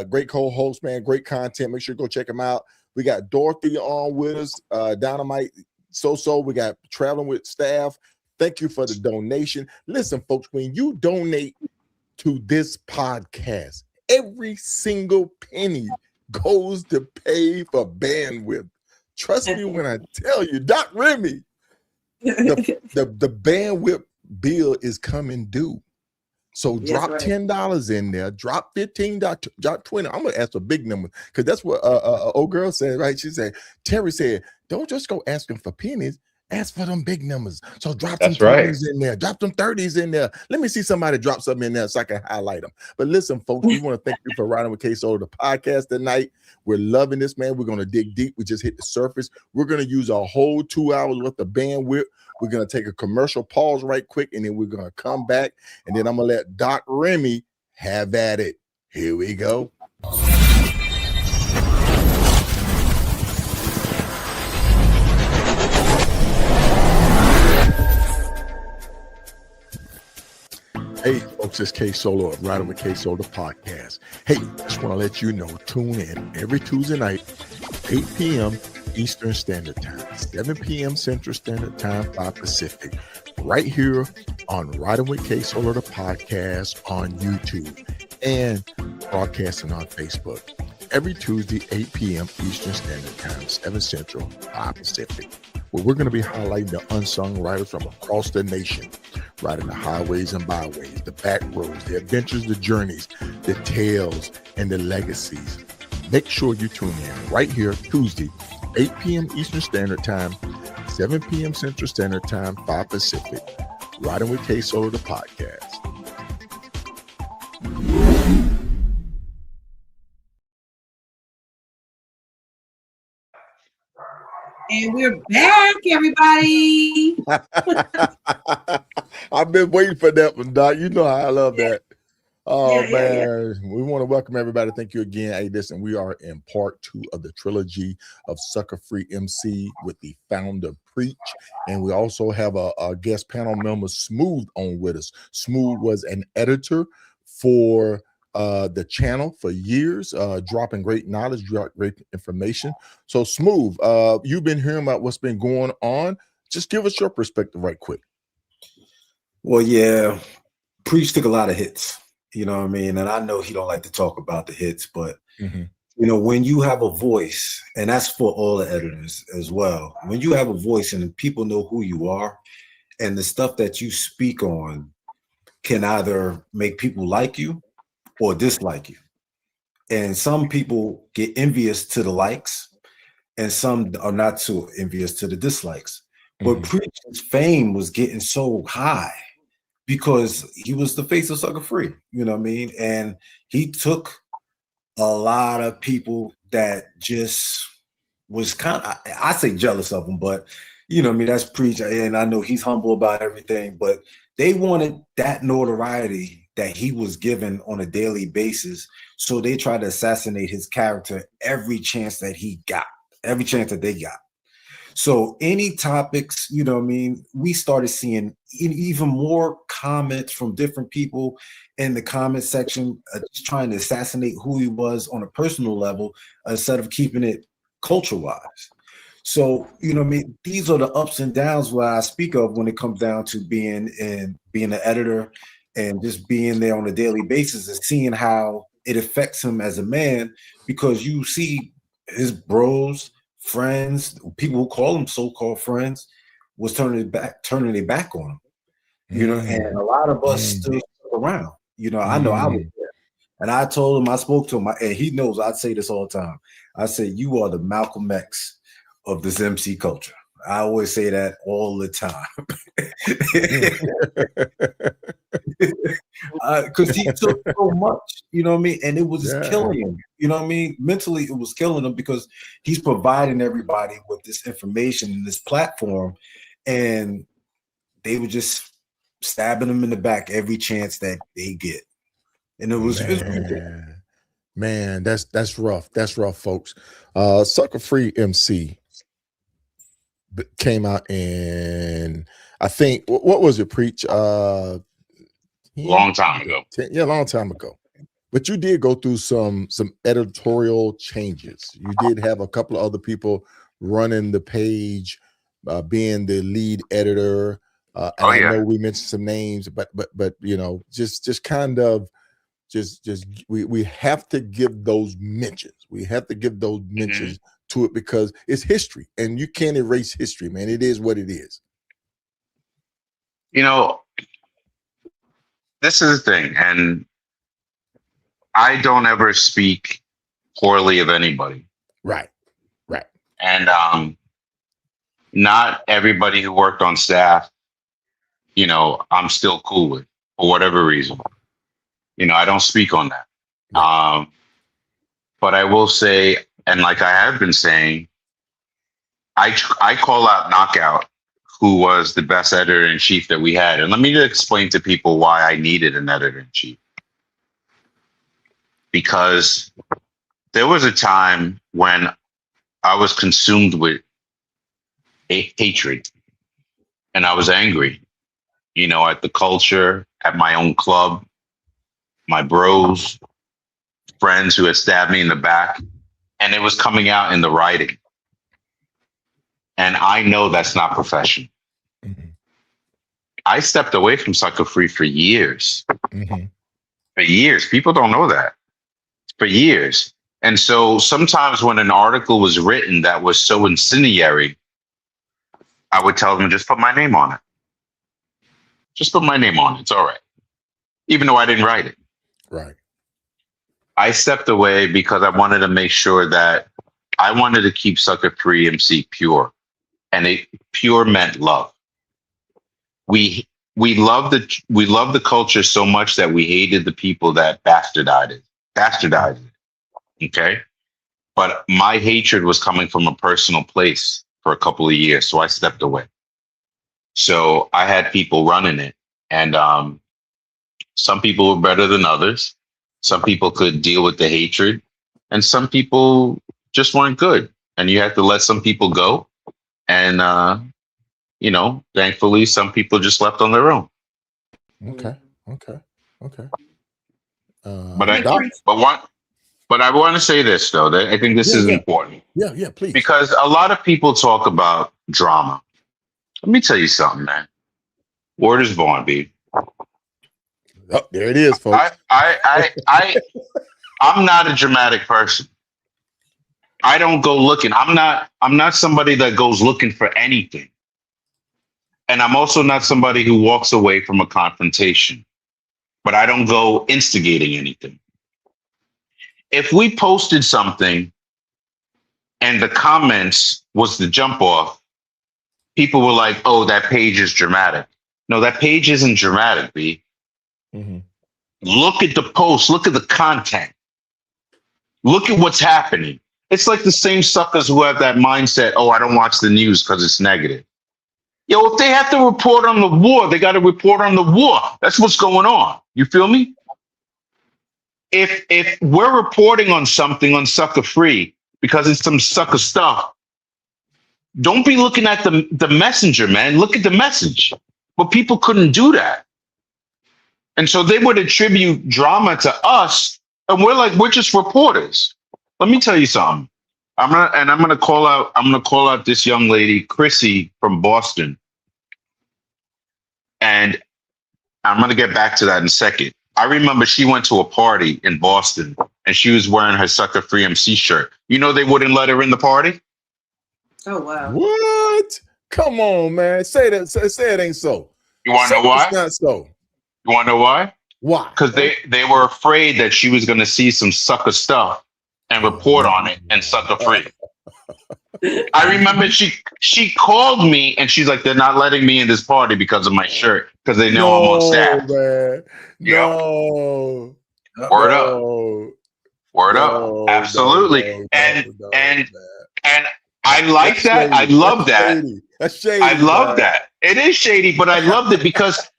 Great co-host, man. Great content. Make sure you go check him out. We got Dorothy on with us. Dynamite. So. We got Traveling with Staff. Thank you for the donation. Listen, folks, when you donate to this podcast, every single penny goes to pay for bandwidth. Trust me when I tell you, Doc Remy, the bandwidth bill is coming due. So drop $10 in there, drop $15, drop $20. I'm gonna ask for big numbers because that's what old girl said, right? She said, Terry said, don't just go asking for pennies. Ask for them big numbers. So drop some 20s in there. Drop them 30s in there. Let me see somebody drop something in there so I can highlight them. But listen, folks, we want to thank you for riding with KSolo, the podcast tonight. We're loving this, man. We're going to dig deep. We just hit the surface. We're going to use a whole 2 hours worth of bandwidth. We're going to take a commercial pause right quick, and then we're going to come back. And then I'm going to let Doc Remy have at it. Here we go. Hey, folks, it's KSolo of Riding with KSolo Podcast. Hey, just want to let you know, tune in every Tuesday night, 8 p.m. Eastern Standard Time, 7 p.m. Central Standard Time, 5 Pacific, right here on Riding with KSolo, the podcast on YouTube and broadcasting on Facebook. Every Tuesday, 8 p.m. Eastern Standard Time, 7 Central, 5 Pacific, where we're going to be highlighting the unsung riders from across the nation, riding the highways and byways, the back roads, the adventures, the journeys, the tales, and the legacies. Make sure you tune in right here, Tuesday, 8 p.m. Eastern Standard Time, 7 p.m. Central Standard Time, 5 Pacific, Riding with KSolo, the podcast. And we're back, everybody. I've been waiting for that one, Doc. You know how I love that. Oh, man. Yeah. We want to welcome everybody. Thank you again. Hey, listen, we are in part 2 of the trilogy of Sucka Free MC with the founder, Preach. And we also have a guest panel member, Smooth, on with us. Smooth was an editor for the channel for years, dropping great knowledge, great information. So Smooth, you've been hearing about what's been going on. Just give us your perspective right quick. Well, yeah, Preach took a lot of hits, you know what I mean? And I know he don't like to talk about the hits, but you know, when you have a voice, and that's for all the editors as well, when you have a voice and people know who you are and the stuff that you speak on can either make people like you or dislike you. And some people get envious to the likes and some are not so envious to the dislikes. But Preach's fame was getting so high because he was the face of Sucka Free, you know what I mean? And he took a lot of people that just was kind of, I say jealous of him, but you know what I mean? That's Preach. And I know he's humble about everything, but they wanted that notoriety that he was given on a daily basis. So they tried to assassinate his character every chance that he got, every chance that they got. So any topics, you know what I mean, we started seeing even more comments from different people in the comment section, trying to assassinate who he was on a personal level instead of keeping it culture-wise. So, you know what I mean, these are the ups and downs what I speak of when it comes down to being an editor and just being there on a daily basis and seeing how it affects him as a man, because you see his bros, friends, people who call him so-called friends, was turning their back on him. You know, and a lot of us still around. You know, I know I was there. And I told him, I spoke to him, and he knows I say this all the time. I say, you are the Malcolm X of this MC culture. I always say that all the time. Because he took so much, you know what I mean? And it was just killing him. You know what I mean? Mentally, it was killing him because he's providing everybody with this information and this platform. And they were just stabbing him in the back every chance that they get. And it was man, that's rough. That's rough, folks. Sucka Free MC came out in, I think, what was it, Preach? Long time ago. Yeah, long time ago. But you did go through some editorial changes. You did have a couple of other people running the page, being the lead editor. I know we mentioned some names, but you know, just kind of we have to give those mentions. We have to give those mentions to it because it's history, and you can't erase history, man. It is what it is. You know, this is the thing, and I don't ever speak poorly of anybody. Right. And not everybody who worked on staff, you know, I'm still cool with for whatever reason. You know, I don't speak on that. Right. But I will say, and like I have been saying, I call out Knockout, who was the best editor-in-chief that we had. And let me explain to people why I needed an editor-in-chief. Because there was a time when I was consumed with hatred, and I was angry, you know, at the culture, at my own club, my bros, friends who had stabbed me in the back, and it was coming out in the writing. And I know that's not professional. I stepped away from Sucka Free for years. For years. People don't know that. For years. And so sometimes when an article was written that was so incendiary, I would tell them, just put my name on it. Just put my name on it. It's all right. Even though I didn't write it. Right. I stepped away because I wanted to make sure that I wanted to keep Sucka Free MC pure. And pure meant love. We love the culture so much that we hated the people that bastardized it. Okay. But my hatred was coming from a personal place for a couple of years. So I stepped away. So I had people running it. And some people were better than others. Some people could deal with the hatred. And some people just weren't good. And you had to let some people go. And, you know, thankfully, some people just left on their own. Okay. But I want to say this, though, that I think this is important. Yeah, please. Because a lot of people talk about drama. Let me tell you something, man. Word is born, B. Oh, there it is, folks. I'm not a dramatic person. I don't go looking. I'm not somebody that goes looking for anything. And I'm also not somebody who walks away from a confrontation. But I don't go instigating anything. If we posted something and the comments was the jump off, people were like, oh, that page is dramatic. No, that page isn't dramatic, B. Look at the post. Look at the content. Look at what's happening. It's like the same suckers who have that mindset, oh, I don't watch the news because it's negative. Yo, if they have to report on the war, they got to report on the war. That's what's going on. You feel me? If we're reporting on something on Sucka Free because it's some sucker stuff, Don't be looking at the messenger, man. Look at the message. But people couldn't do that. And so they would attribute drama to us, and we're just reporters. Let me tell you something. I'm gonna call out this young lady, Chrissy from Boston. And I'm gonna get back to that in a second. I remember she went to a party in Boston and she was wearing her Sucka Free MC shirt. You know they wouldn't let her in the party? Oh wow. What? Come on, man. Say that. Say it ain't so. You want to know why? It's not so. You want to know why? Why? Because they were afraid that she was going to see some sucker stuff and report on it and Sucka Free. I remember she called me and she's like, they're not letting me in this party because of my shirt because they know I'm on staff. Man. No. Word up. Word up. Absolutely. And I like that. I love that. That's shady. I love that. It is shady, but I loved it because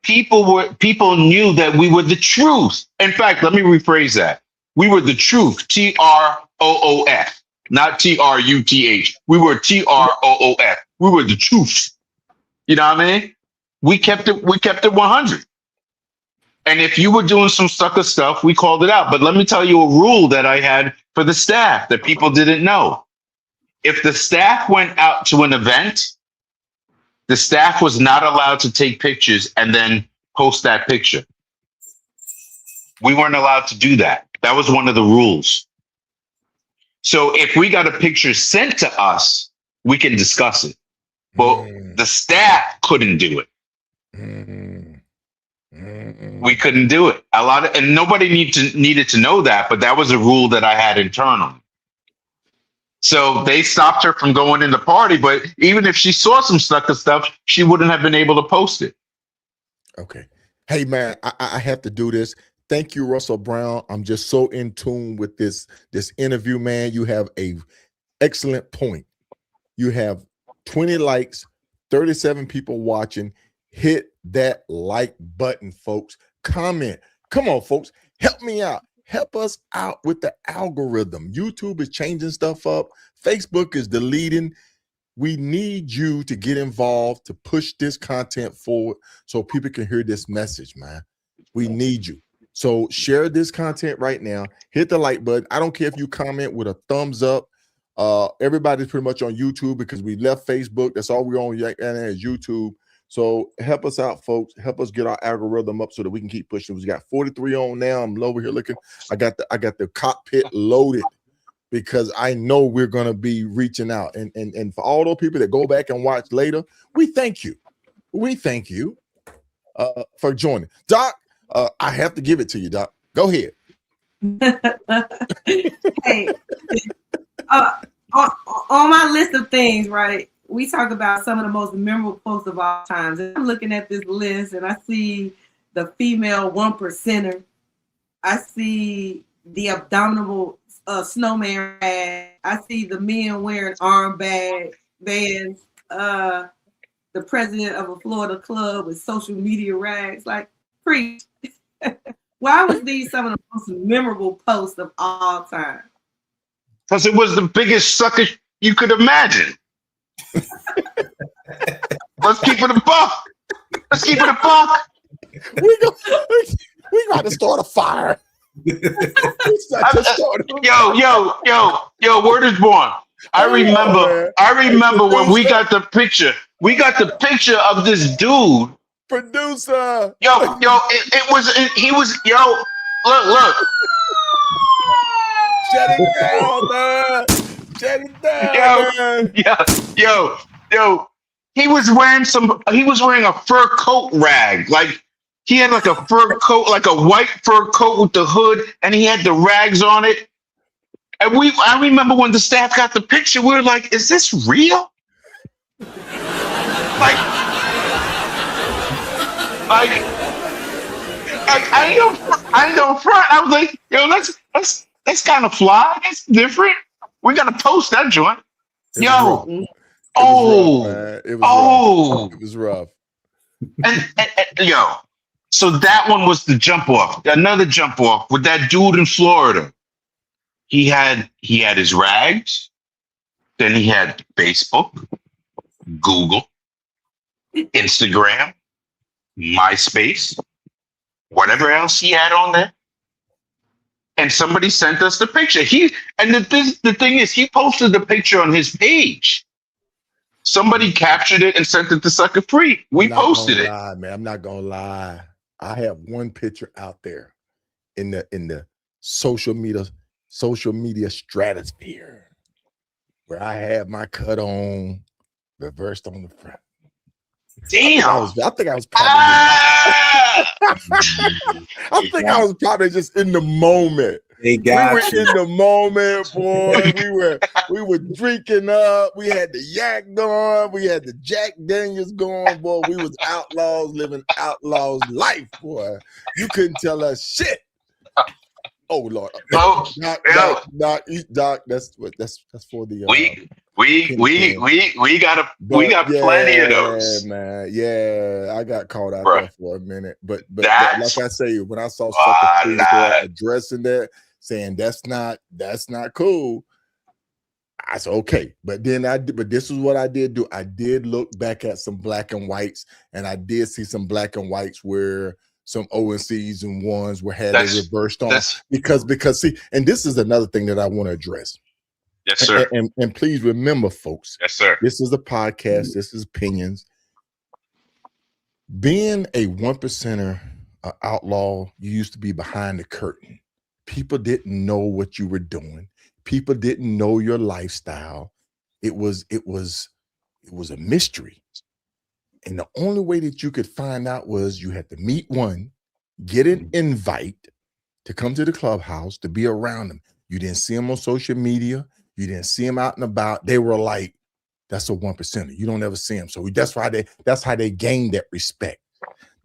people knew that we were the truth. In fact, let me rephrase that. We were the truth. TROOF, not TRUTH. We were TROOF. We were the truth. You know what I mean? We kept it 100. And if you were doing some sucker stuff, we called it out. But let me tell you a rule that I had for the staff that people didn't know. If the staff went out to an event, the staff was not allowed to take pictures and then post that picture. We weren't allowed to do that. That was one of the rules. So if we got a picture sent to us, we can discuss it. But the staff couldn't do it. We couldn't do it. And nobody needed to know that, but that was a rule that I had internally. So they stopped her from going in the party, but even if she saw some sucker stuff, she wouldn't have been able to post it. Okay. Hey, man, I have to do this. Thank you, Russell Brown. I'm just so in tune with this interview, man. You have a excellent point. You have 20 likes, 37 people watching. Hit that like button, folks. Comment. Come on, folks. Help me out. Help us out with the algorithm. YouTube is changing stuff up. Facebook is deleting. We need you to get involved to push this content forward so people can hear this message, man. We need you. So share this content right now. Hit the like button. I don't care if you comment with a thumbs up. Everybody's pretty much on YouTube because we left Facebook. That's all we're on right now is YouTube. So help us out, folks. Help us get our algorithm up so that we can keep pushing. We got 43 on now. I'm over here looking. I got the cockpit loaded because I know we're gonna be reaching out. And for all those people that go back and watch later, we thank you. We thank you for joining. Doc, I have to give it to you, Doc. Go ahead. Hey, on my list of things, right? We talk about some of the most memorable posts of all times. And I'm looking at this list and I see the female 1%er. I see the abdominal snowman rag. I see the men wearing bands. The president of a Florida club with social media rags. Like, preach. Why was these some of the most memorable posts of all time? Because it was the biggest sucker you could imagine. Let's keep it a buck. Let's keep it a buck. We got to start a fire. Yo, word is born. I remember when we got the picture. We got the picture of this dude. Producer. He was look. Shut it down, man. Shut it down. Yo. He was wearing a fur coat rag. Like he had like a fur coat, like a white fur coat with the hood, and he had the rags on it. And I remember when the staff got the picture, we were like, is this real? Like I don't front. I was like, yo, that's kind of fly. That's different. We gotta post that joint. It was rough. And so that one was the jump off. Another jump off with that dude in Florida. He had his rags. Then he had Facebook, Google, Instagram, MySpace, whatever else he had on there. And somebody sent us the picture. The thing is, he posted the picture on his page. Somebody captured it and sent it to Sucka Free. We posted it. Man, I'm not gonna lie. I have one picture out there in the social media stratosphere where I have my cut on reversed on the front. Damn. I think I was probably I think I was probably just in the moment. They got we were in the moment, boy. We were drinking up. We had the yak going. We had the Jack Daniels going, boy. We was outlaws living outlaws life, boy. You couldn't tell us shit. Oh Lord, Doc, that's for the we got plenty of those, man. Yeah, I got caught out there for a minute, but like I say, when I saw Sucka Free addressing that, saying that's not cool, I said okay. But this is what I did do. I did look back at some black and whites, and I did see some black and whites where some ONCs and ones were had it reversed on because see, and this is another thing that I want to address. Yes, sir. And please remember, folks. Yes, sir. This is a podcast. This is opinions. Being a 1%er, outlaw, you used to be behind the curtain. People didn't know what you were doing. People didn't know your lifestyle. It was a mystery. And the only way that you could find out was you had to meet one, get an invite to come to the clubhouse, to be around them. You didn't see them on social media. You didn't see them out and about. They were like, that's a 1%er. You don't ever see them. So that's how they gain that respect.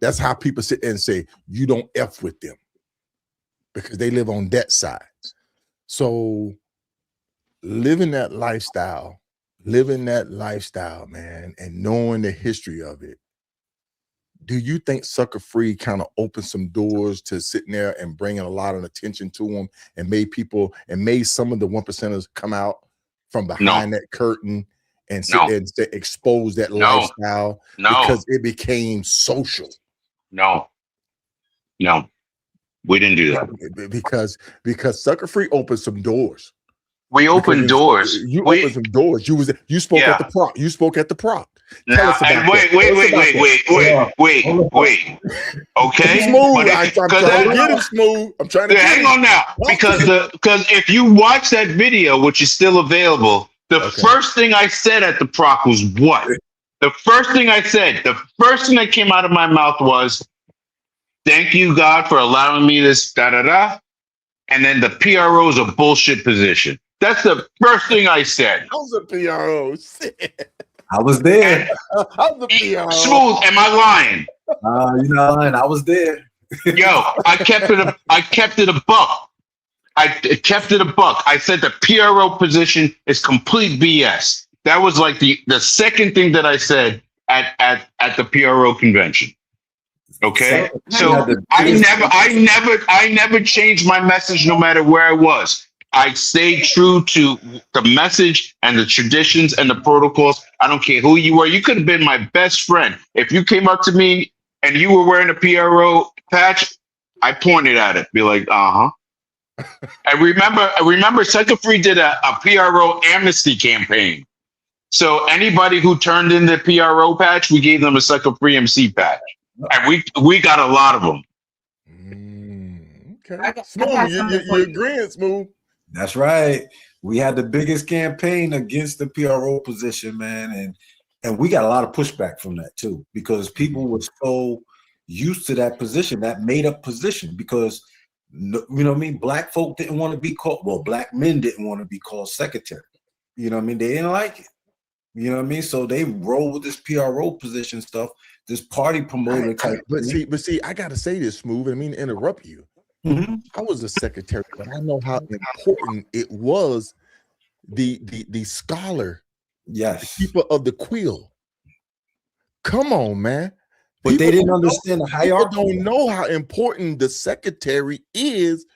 That's how people sit there and say, you don't F with them because they live on that side. So living that lifestyle, man, and knowing the history of it, do you think Sucka Free kind of opened some doors to sitting there and bringing a lot of attention to them and made some of the 1%ers come out from behind that curtain and expose that lifestyle because it became social? No, we didn't do that because Sucka Free opened some doors. We opened doors. You opened some doors. You spoke at the prop. You spoke at the prop. Now, wait. Okay, Smooth. I'm trying to get him smooth. I'm trying to hang on now because if you watch that video, which is still available, the first thing I said at the prop was what? The first thing that came out of my mouth was, "Thank you, God, for allowing me this da-da-da." And then the PRO is a bullshit position. That's the first thing I said. I was a PRO. I was there. I was a PRO. Smooth, am I lying? You're not lying. I was there. Yo, I kept it a buck. I said the PRO position is complete BS. That was like the second thing that I said at the PRO convention. Okay, so I never changed my message, no matter where I was. I stayed true to the message and the traditions and the protocols. I don't care who you were. You could have been my best friend. If you came up to me and you were wearing a PRO patch, I pointed at it, be like, I remember Sucka Free did a PRO amnesty campaign. So anybody who turned in the PRO patch, we gave them a Sucka Free MC patch. And we got a lot of them. Okay. Smooth, you're agreeing, Smooth. That's right. We had the biggest campaign against the PRO position, man, and we got a lot of pushback from that too, because people were so used to that position, that made up position, because you know what I mean, black folk didn't want to be called, well, black men didn't want to be called secretary. You know what I mean? They didn't like it. You know what I mean? So they roll with this PRO position stuff, this party promoter type. But see, I gotta say this, Smooth. I mean to interrupt you. Mm-hmm. I was a secretary, but I know how important it was. The scholar, yes, the keeper of the quill. Come on, man. But they didn't understand the hierarchy. People don't know how important the secretary is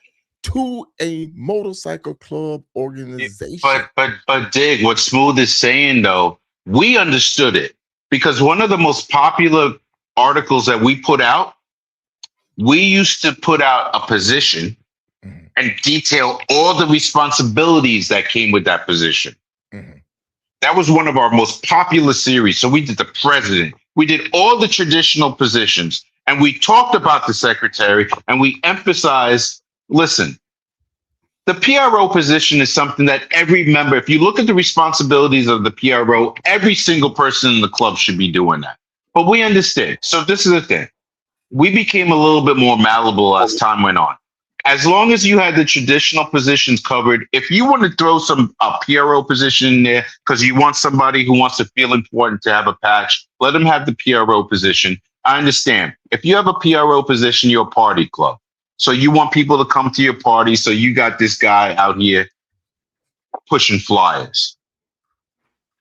to a motorcycle club organization. But Dig, what Smooth is saying though, we understood it because one of the most popular articles that we put out, we used to put out a position and detail all the responsibilities that came with that position. That was one of our most popular series. So we did the president, we did all the traditional positions, and we talked about the secretary, and we emphasized, listen, the PRO position is something that every member, if you look at the responsibilities of the PRO, every single person in the club should be doing that. But we understand. So this is the thing. We became a little bit more malleable as time went on. As long as you had the traditional positions covered, if you want to throw a PRO position in there because you want somebody who wants to feel important to have a patch, let them have the PRO position. I understand. If you have a PRO position, you're a party club. So you want people to come to your party. So you got this guy out here pushing flyers.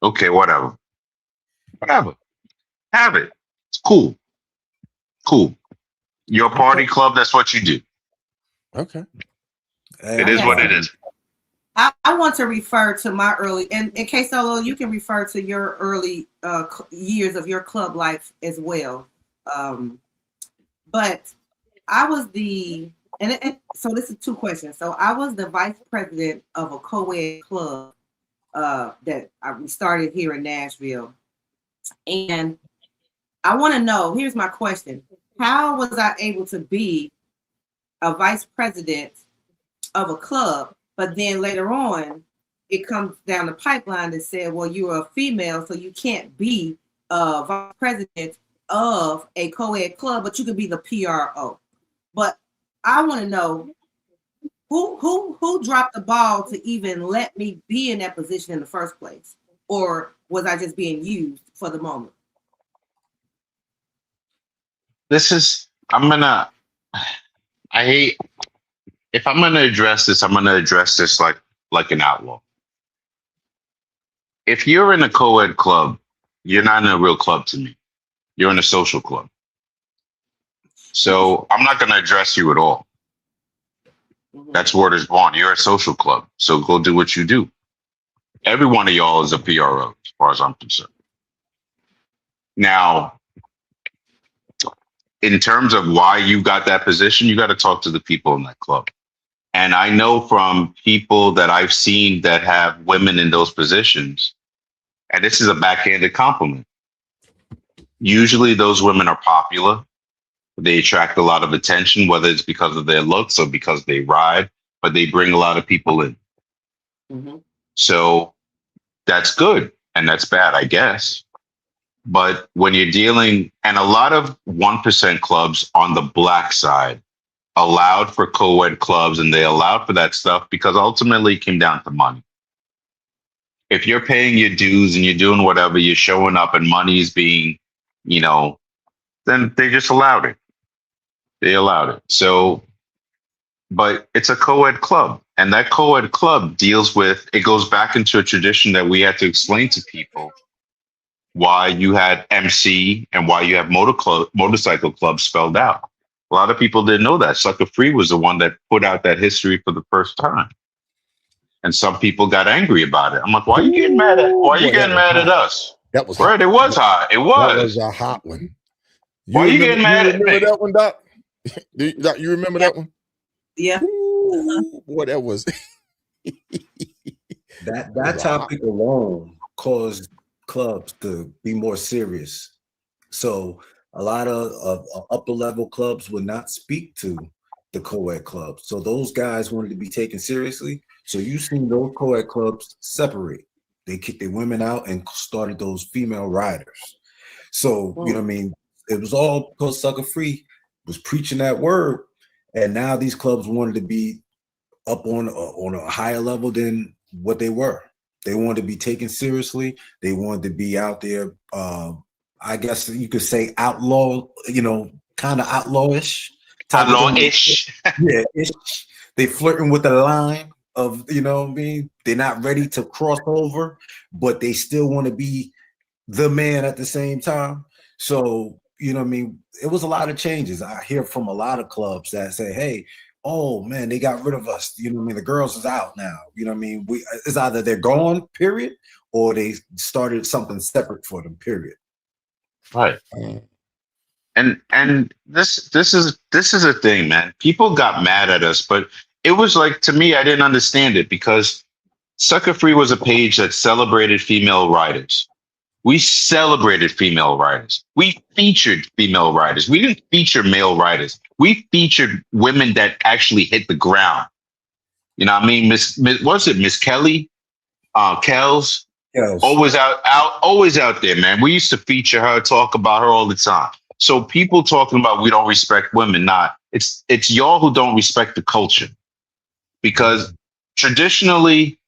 Okay, whatever. Have it. It's cool. You're a party club. That's what you do. Okay. It is what it is. I want to refer to my early, and in KSolo, you can refer to your early years of your club life as well. But I was so this is two questions. So I was the vice president of a co-ed club that we started here in Nashville. And I want to know, here's my question. How was I able to be a vice president of a club, but then later on, it comes down the pipeline that said, well, you're a female, so you can't be a vice president of a co-ed club, but you could be the PRO. But I want to know who dropped the ball to even let me be in that position in the first place, or was I just being used for the moment? If I'm gonna address this, I'm gonna address this like an outlaw. If you're in a co-ed club, you're not in a real club to me. You're in a social club. So I'm not gonna address you at all. That's word is born. You're a social club. So go do what you do. Every one of y'all is a PRO, as far as I'm concerned. Now, in terms of why you got that position, you got to talk to the people in that club. And I know from people that I've seen that have women in those positions, and this is a backhanded compliment. Usually those women are popular. They attract a lot of attention, whether it's because of their looks or because they ride, but they bring a lot of people in. So that's good and that's bad, I guess. But when you're dealing, and a lot of 1% clubs on the black side allowed for co-ed clubs, and they allowed for that stuff because ultimately it came down to money. If you're paying your dues and you're doing whatever, you're showing up and money's being, then they just allowed it. They allowed it. So, but it's a co-ed club, and that co-ed club deals with, it goes back into a tradition that we had to explain to people why you had MC and why you have motorcycle club spelled out. A lot of people didn't know that. Sucka Free was the one that put out that history for the first time. And some people got angry about it. I'm like, why are you getting mad at us? That was right. It was hot. It was. That was a hot one. Why are you getting mad at me? That one, Doc? Doc, you remember that one? Yeah. Boy, that was that topic alone caused clubs to be more serious. So a lot of upper level clubs would not speak to the co-ed clubs. So those guys wanted to be taken seriously. So you've seen those co-ed clubs separate. They kicked their women out and started those female riders. So, you know what I mean? It was all because Sucka Free was preaching that word. And now these clubs wanted to be up on a higher level than what they were. They wanted to be taken seriously. They wanted to be out there. I guess you could say outlaw, kind of outlawish. Outlawish. Yeah. They flirting with the line of, what I mean? They're not ready to cross over, but they still want to be the man at the same time. So, what I mean? It was a lot of changes. I hear from a lot of clubs that say, hey, oh man, they got rid of us. You know what I mean? The girls is out now. You know what I mean? It's either they're gone, period, or they started something separate for them, period. Right. And this is a thing, man. People got mad at us, but it was like, to me, I didn't understand it because Sucka Free was a page that celebrated female riders. We celebrated female riders. We featured female riders. We didn't feature male riders. We featured women that actually hit the ground. You know what I mean? Miss Kelly? Kels? Yes. Always out there, man. We used to feature her, talk about her all the time. So people talking about we don't respect women, it's y'all who don't respect the culture. Because traditionally,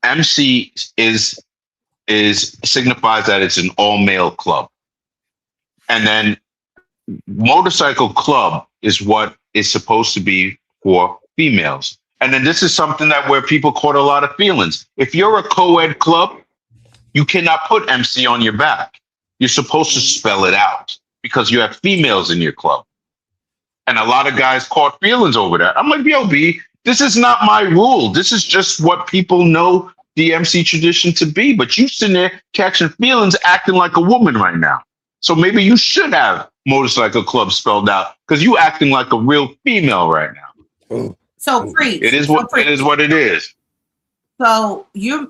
MC is signifies that it's an all male club, and then motorcycle club is what is supposed to be for females. And then this is something that where people caught a lot of feelings. If you're a co-ed club, you cannot put MC on your back. You're supposed to spell it out because you have females in your club. And a lot of guys caught feelings over that. I'm like, yo, B, this is not my rule. This is just what people know the MC tradition to be. But you sitting there catching feelings, acting like a woman right now. So maybe you should have motorcycle club spelled out because you acting like a real female right now. So Preach. It is what it is. So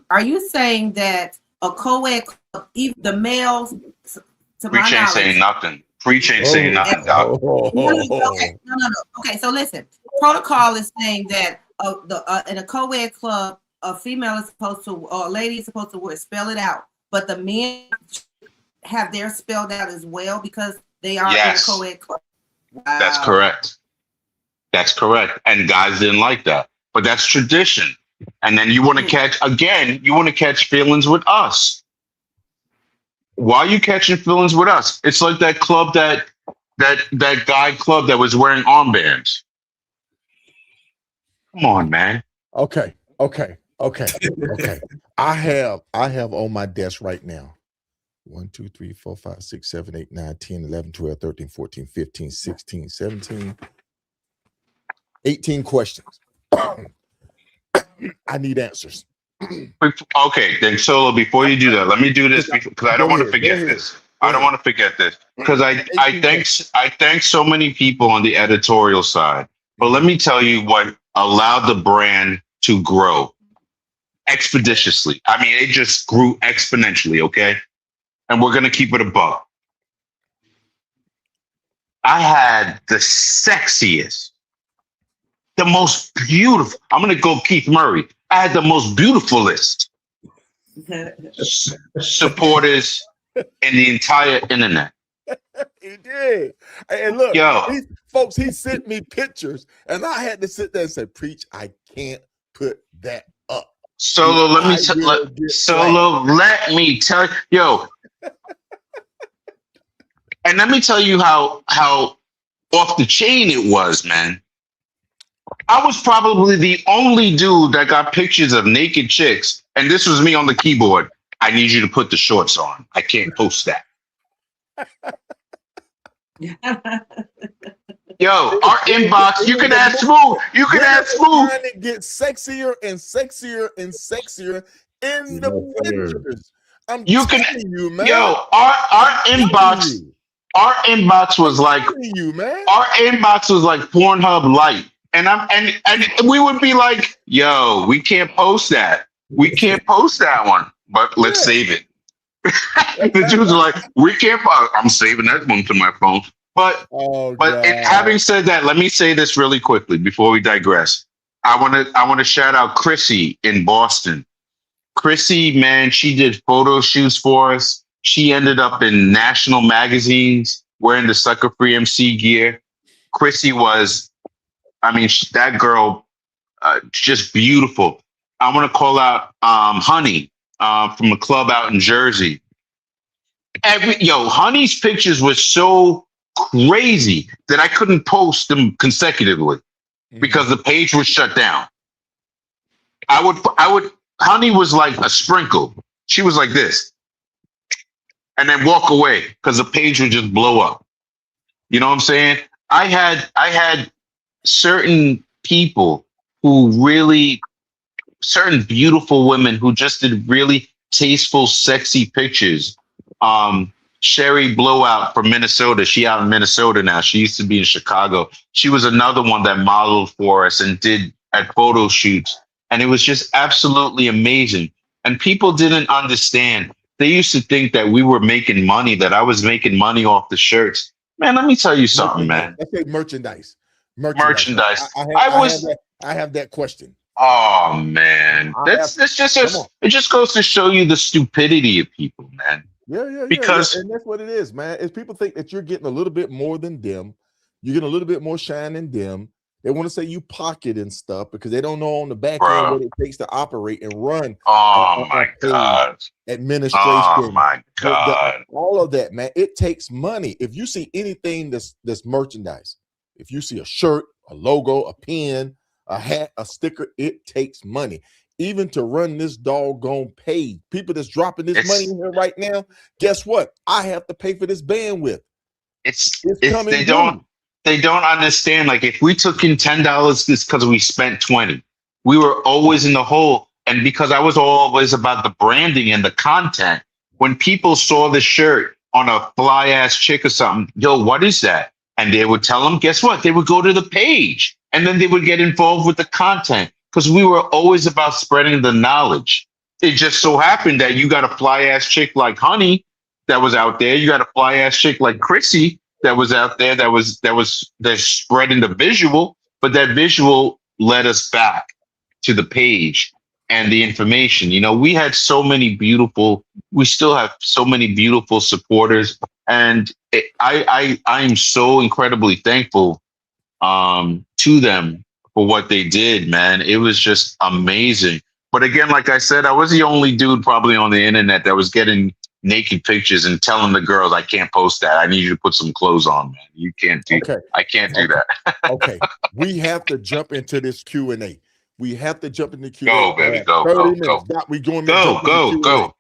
are you saying that a co-ed club, even the males, to my Preach ain't knowledge, saying nothing. Preach ain't saying nothing, Doc. Okay, no. Okay, so listen. Protocol is saying that in a co-ed club, a female is supposed to, or a lady is supposed to spell it out, but the men have theirs spelled out as well because they are in a co-ed club. Wow. That's correct. That's correct. And guys didn't like that, but that's tradition. And then you want to catch feelings with us. Why are you catching feelings with us? It's like that club that guy club that was wearing armbands. Come on, man. Okay. I have on my desk right now 1, 2, 3, 4, 5, 6, 7, 8, 9, 10, 11, 12, 13, 14, 15, 16, 17, 18 questions. I need answers. Okay, then Solo, before you do that, let me do this because I don't want to forget this. I don't want to forget this because I thank so many people on the editorial side. But let me tell you what allowed the brand to grow expeditiously. I mean, it just grew exponentially, okay? And we're going to keep it a buck. I had the sexiest, the most beautiful. I'm going to go Keith Murray. I had the most beautifulest supporters in the entire internet. He did. And look, Yo. He sent me pictures, and I had to sit there and say, Preach, I can't put that up. Solo, let me tell you, yo. And let me tell you how off the chain it was, man. I was probably the only dude that got pictures of naked chicks, and this was me on the keyboard. I need you to put the shorts on. I can't post that. Yo, our inbox, you can ask Smooth. You can ask Smooth. Trying to get sexier and sexier and sexier in the pictures. I'm telling you, man. Yo, our inbox was like you, man. Our inbox was like Pornhub Lite. And we would be like, yo, we can't post that. We can't post that one, but let's save it. The dudes are like, we can't. I'm saving that one to my phone. But having said that, let me say this really quickly before we digress. I want to shout out Chrissy in Boston. Chrissy, man, she did photo shoots for us. She ended up in national magazines wearing the Sucka Free MC gear. Chrissy was. I mean, that girl, just beautiful. I want to call out Honey from a club out in Jersey. Honey's pictures were so crazy that I couldn't post them consecutively because the page was shut down. Honey was like a sprinkle. She was like this. And then walk away because the page would just blow up. You know what I'm saying? I had certain people who really, certain beautiful women who just did really tasteful, sexy pictures. Sherry Blowout from Minnesota. She out in Minnesota now. She used to be in Chicago. She was another one that modeled for us and did at photo shoots. And it was just absolutely amazing. And people didn't understand. They used to think that we were making money, that I was making money off the shirts. Man, let me tell you something, man. I say merchandise. Merchandise. I have that question. Oh man, it just goes to show you the stupidity of people, man. Yeah. Because and that's what it is, man. Is people think that you're getting a little bit more than them, you're getting a little bit more shine than them. They want to say you pocket and stuff because they don't know on the back end what it takes to operate and run. Oh my God. Administration. Oh my God. All of that, man. It takes money. If you see anything that's merchandise, if you see a shirt, a logo, a pen, a hat, a sticker, it takes money. Even to run this doggone page, people that's dropping this money in here right now, guess what? I have to pay for this bandwidth. They don't understand. Like if we took in $10 just because we spent 20, we were always in the hole. And because I was always about the branding and the content, when people saw the shirt on a fly ass chick or something, yo, what is that? And they would tell them, guess what? They would go to the page and then they would get involved with the content because we were always about spreading the knowledge. It just so happened that you got a fly ass chick like Honey that was out there. You got a fly ass chick like Chrissy that was out there that's spreading the visual, but that visual led us back to the page and the information. You know, we had so many beautiful, we still have so many beautiful supporters. And I am so incredibly thankful to them for what they did, man. It was just amazing. But again, like I said, I was the only dude probably on the internet that was getting naked pictures and telling the girls, I can't post that. I need you to put some clothes on, man. You can't do that. I can't do that. Okay. We have to jump into this Q&A. We have to jump into Q&A. Go, baby. Go. We going Go.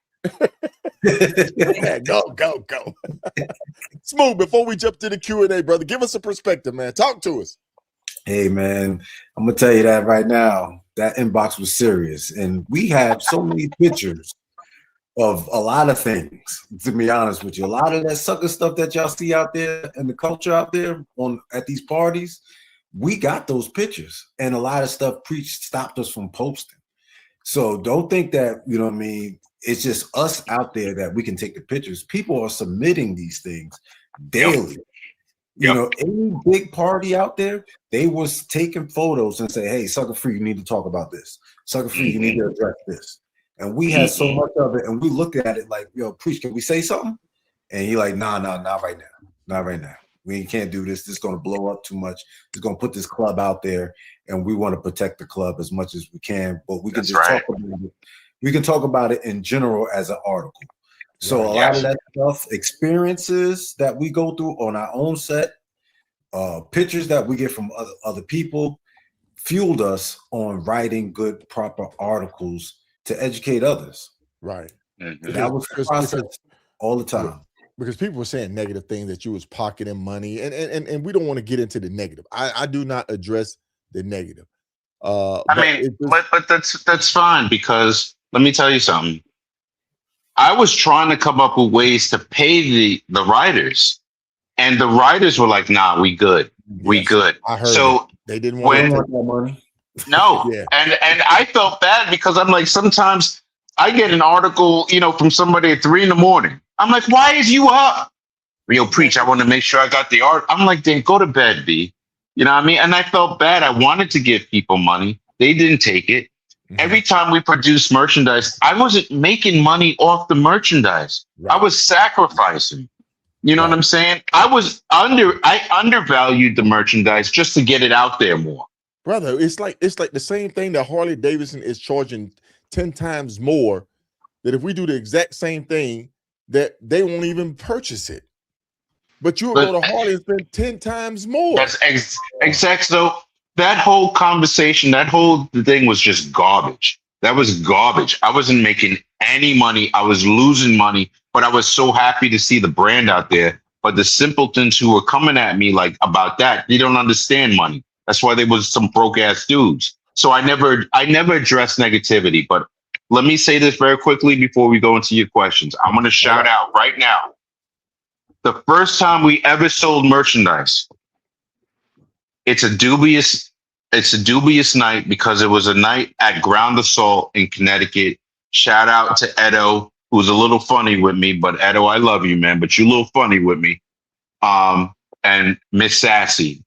Yeah, go. Smooth, before we jump to the Q&A, brother, give us a perspective, man. Talk to us. Hey, man, I'm going to tell you that right now. That inbox was serious. And we have so many pictures of a lot of things, to be honest with you. A lot of that sucker stuff that y'all see out there and the culture out there at these parties, we got those pictures. And a lot of stuff stopped us from posting. So don't think that, you know what I mean, it's just us out there that we can take the pictures. People are submitting these things daily. You know, any big party out there, they was taking photos and say, hey, Sucka Free, you need to talk about this. Sucka Free, you need to address this. And we had so much of it, and we looked at it like, yo, Preach, can we say something? And he like, nah, not right now. Not right now. We can't do this. This is going to blow up too much. It's going to put this club out there, and we want to protect the club as much as we can. But we can talk about it. We can talk about it in general as an article. So a lot of that stuff, experiences that we go through on our own set, pictures that we get from other people, fueled us on writing good, proper articles to educate others. Right. Mm-hmm. That was the process all the time. Because people were saying negative things, that you was pocketing money, and we don't want to get into the negative. I do not address the negative. But that's fine, because let me tell you something. I was trying to come up with ways to pay the writers, and the writers were like, "Nah, we good, we good." I heard so they didn't want that money. No, and I felt bad because I'm like, sometimes I get an article, you know, from somebody at 3 a.m. I'm like, "Why is you up?" Yo, Preach, I want to make sure I got the art. I'm like, then go to bed, B. You know what I mean? And I felt bad. I wanted to give people money. They didn't take it. Mm-hmm. Every time we produced merchandise, I wasn't making money off the merchandise. Right. I was sacrificing. You know what I'm saying? I undervalued the merchandise just to get it out there more. Brother, it's like the same thing that Harley Davidson is charging 10 times more, that if we do the exact same thing, that they won't even purchase it. But you will go to Harley and spend 10 times more. That's exact. So that whole conversation, that whole thing was just garbage. That was garbage. I wasn't making any money. I was losing money, but I was so happy to see the brand out there But the simpletons who were coming at me like about that, they don't understand money. That's why they was some broke ass dudes. So I never addressed negativity. But let me say this very quickly before we go into your questions. I'm going to shout out right now. The first time we ever sold merchandise, it's a dubious night because it was a night at Ground Assault in Connecticut. Shout out to Edo, who's a little funny with me, but Edo, I love you, man, but you a little funny with me. And Miss Sassy,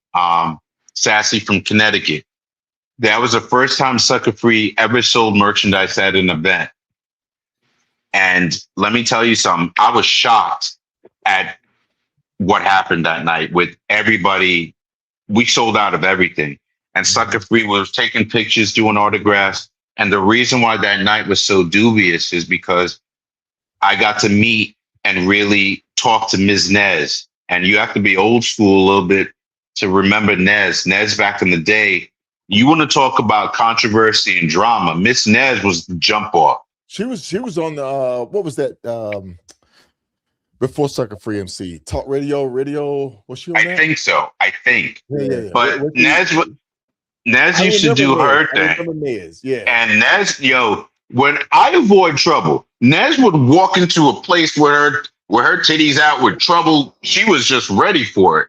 Sassy from Connecticut. That was the first time Sucka Free ever sold merchandise at an event. And let me tell you something, I was shocked at what happened that night with everybody. We sold out of everything. And Sucka Free was taking pictures, doing autographs. And the reason why that night was so dubious is because I got to meet and really talk to Ms. Nez. And you have to be old school a little bit to remember Nez. Nez back in the day, you want to talk about controversy and drama. Miss Nez was the jump off. She was on the what was that before Sucka Free MC? Talk radio? Was she on that? I think so. I think. Yeah. But Nez used to do her thing. Nez, yeah. And Nez, when I avoid trouble, Nez would walk into a place where her titties out with trouble. She was just ready for it.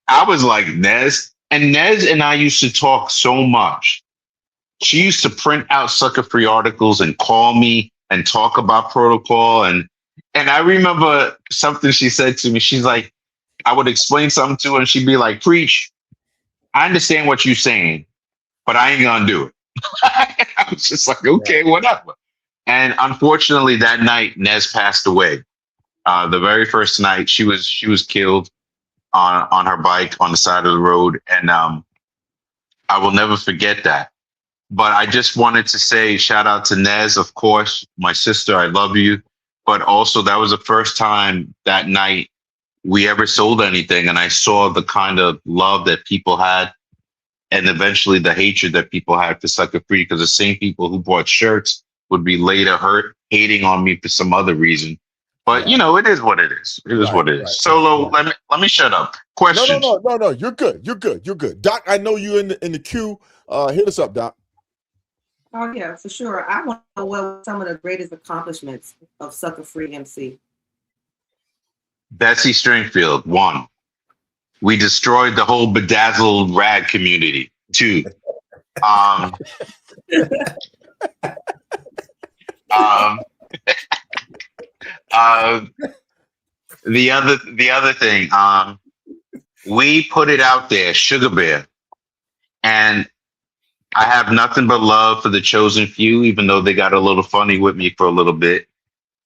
I was like, Nez. And Nez and I used to talk so much. She used to print out Sucka Free articles and call me and talk about protocol. And I remember something she said to me. She's like, I would explain something to her and she'd be like, Preach, I understand what you're saying, but I ain't gonna do it. I was just like, okay, whatever. And unfortunately, that night, Nez passed away. The very first night, she was killed on her bike on the side of the road, and I will never forget that. But I just wanted to say shout out to Nez, of course, my sister. I love you. But also, that was the first time that night we ever sold anything, and I saw the kind of love that people had. And eventually the hatred that people had for Sucka Free, because the same people who bought shirts would be later hating on me for some other reason. But it is what it is. It is what it is. Right, Solo, right. Let me shut up. Questions? No. You're good. Doc, I know you in the queue. Hit us up, Doc. Oh yeah, for sure. I want to know what were some of the greatest accomplishments of Sucka Free MC. Betsy Stringfield, 1. We destroyed the whole bedazzled rag community. 2. The other thing, we put it out there, Sugar Bear, and I have nothing but love for the chosen few, even though they got a little funny with me for a little bit.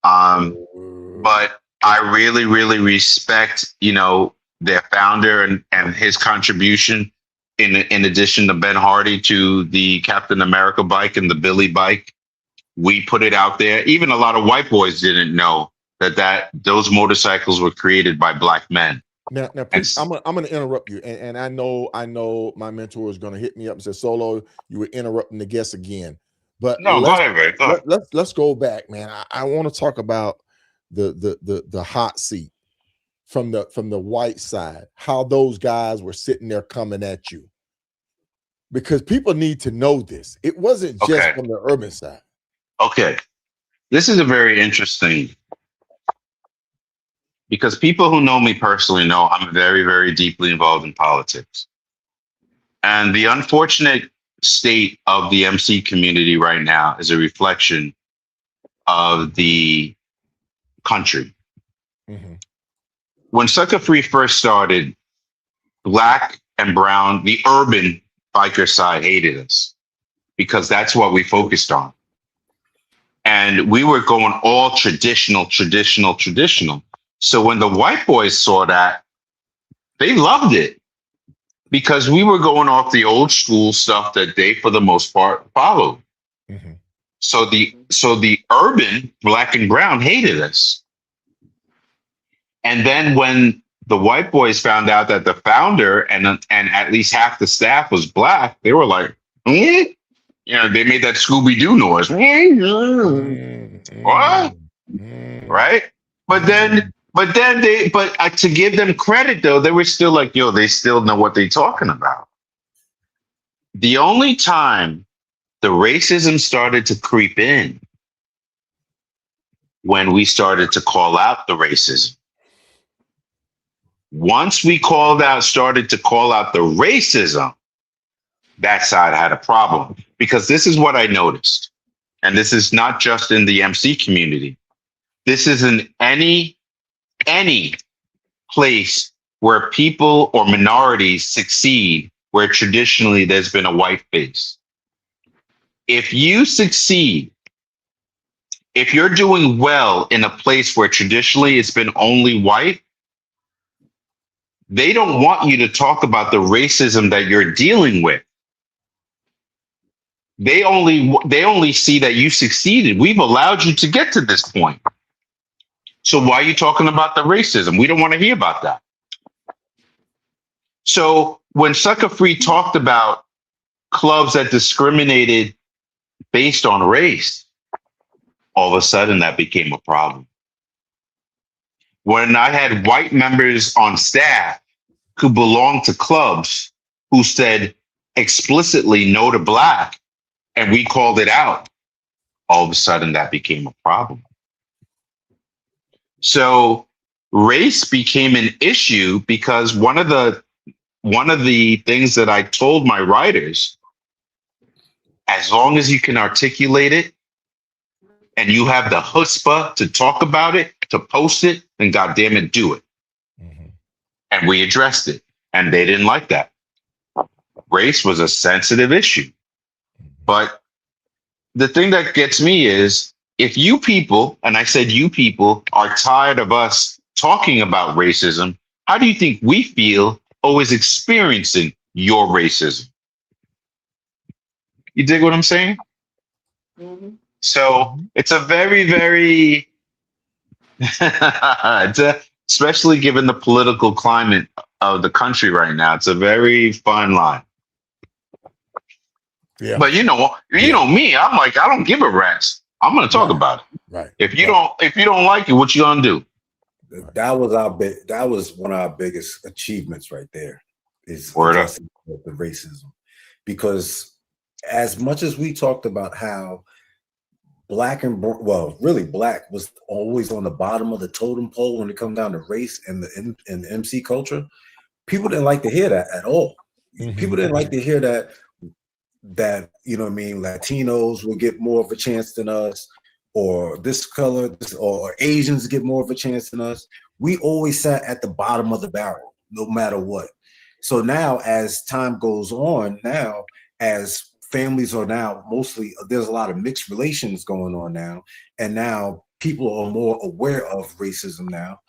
But I really, really respect, their founder and his contribution in addition to Ben Hardy to the Captain America bike and the Billy bike. We put it out there. Even a lot of white boys didn't know that those motorcycles were created by black men. Now, please, I'm gonna interrupt you, and I know my mentor is gonna hit me up and say, Solo, you were interrupting the guest again. But no, go ahead, Ray. Go ahead. Let's go back, man. I want to talk about the hot seat from the white side, how those guys were sitting there coming at you, because people need to know this. It wasn't just from the urban side. Okay, this is a very interesting, because people who know me personally know I'm very, very deeply involved in politics. And the unfortunate state of the MC community right now is a reflection of the country. Mm-hmm. When Sucka Free first started, black and brown, the urban biker side hated us because that's what we focused on. And we were going all traditional. So when the white boys saw that, they loved it because we were going off the old school stuff that they, for the most part, followed. Mm-hmm. So the urban black and brown hated us. And then when the white boys found out that the founder and at least half the staff was black, they were like, they made that Scooby-Doo noise. What? Right? But then But then to give them credit though, they were still like, yo, they still know what they're talking about. The only time the racism started to creep in when we started to call out the racism. Once we started to call out the racism, that side had a problem. Because this is what I noticed. And this is not just in the MC community. This is in any place where people or minorities succeed, where traditionally there's been a white face. If you succeed, if you're doing well in a place where traditionally it's been only white, they don't want you to talk about the racism that you're dealing with. They only see that you succeeded. We've allowed you to get to this point. So why are you talking about the racism? We don't want to hear about that. So when Sucka Free talked about clubs that discriminated based on race, all of a sudden that became a problem. When I had white members on staff who belonged to clubs who said explicitly no to black, and we called it out, all of a sudden that became a problem. So race became an issue because one of the things that I told my writers, as long as you can articulate it and you have the chutzpah to talk about it, to post it, then goddamn it, do it. Mm-hmm. And we addressed it, and they didn't like that. Race was a sensitive issue. But the thing that gets me is, if you people, and I said you people, are tired of us talking about racism, how do you think we feel always experiencing your racism? You dig what I'm saying? Mm-hmm. So it's a very, very, especially given the political climate of the country right now, it's a very fine line. Yeah. But you know me, I'm like, I don't give a rat's. I'm going to talk about it. Right. If you don't like it, what you gonna do? That was one of our biggest achievements right there. Is addressing the racism, because as much as we talked about how black was always on the bottom of the totem pole when it comes down to race and the MC culture, people didn't like to hear that at all. Mm-hmm. People didn't like to hear that you know what I mean, Latinos will get more of a chance than us, or this color, or Asians get more of a chance than us. We always sat at the bottom of the barrel, no matter what. So now, as time goes on, now as families are now mostly, there's a lot of mixed relations going on now, and now people are more aware of racism now.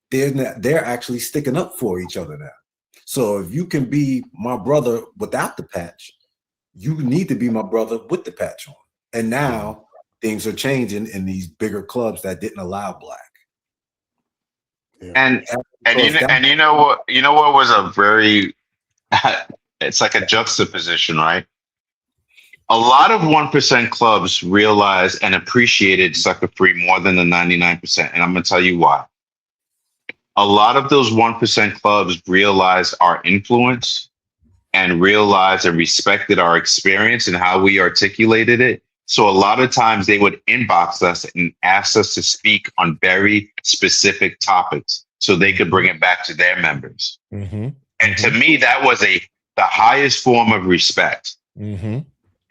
They're actually sticking up for each other now. So if you can be my brother without the patch, you need to be my brother with the patch on. And now things are changing in these bigger clubs that didn't allow black. Yeah. And you know what was a very, it's like a juxtaposition, right? A lot of 1% clubs realized and appreciated Sucka Free more than the 99%. And I'm going to tell you why. A lot of those 1% clubs realized our influence and realized and respected our experience and how we articulated it. So a lot of times they would inbox us and ask us to speak on very specific topics so they could bring it back to their members. Mm-hmm. And to me, that was the highest form of respect. Mm-hmm.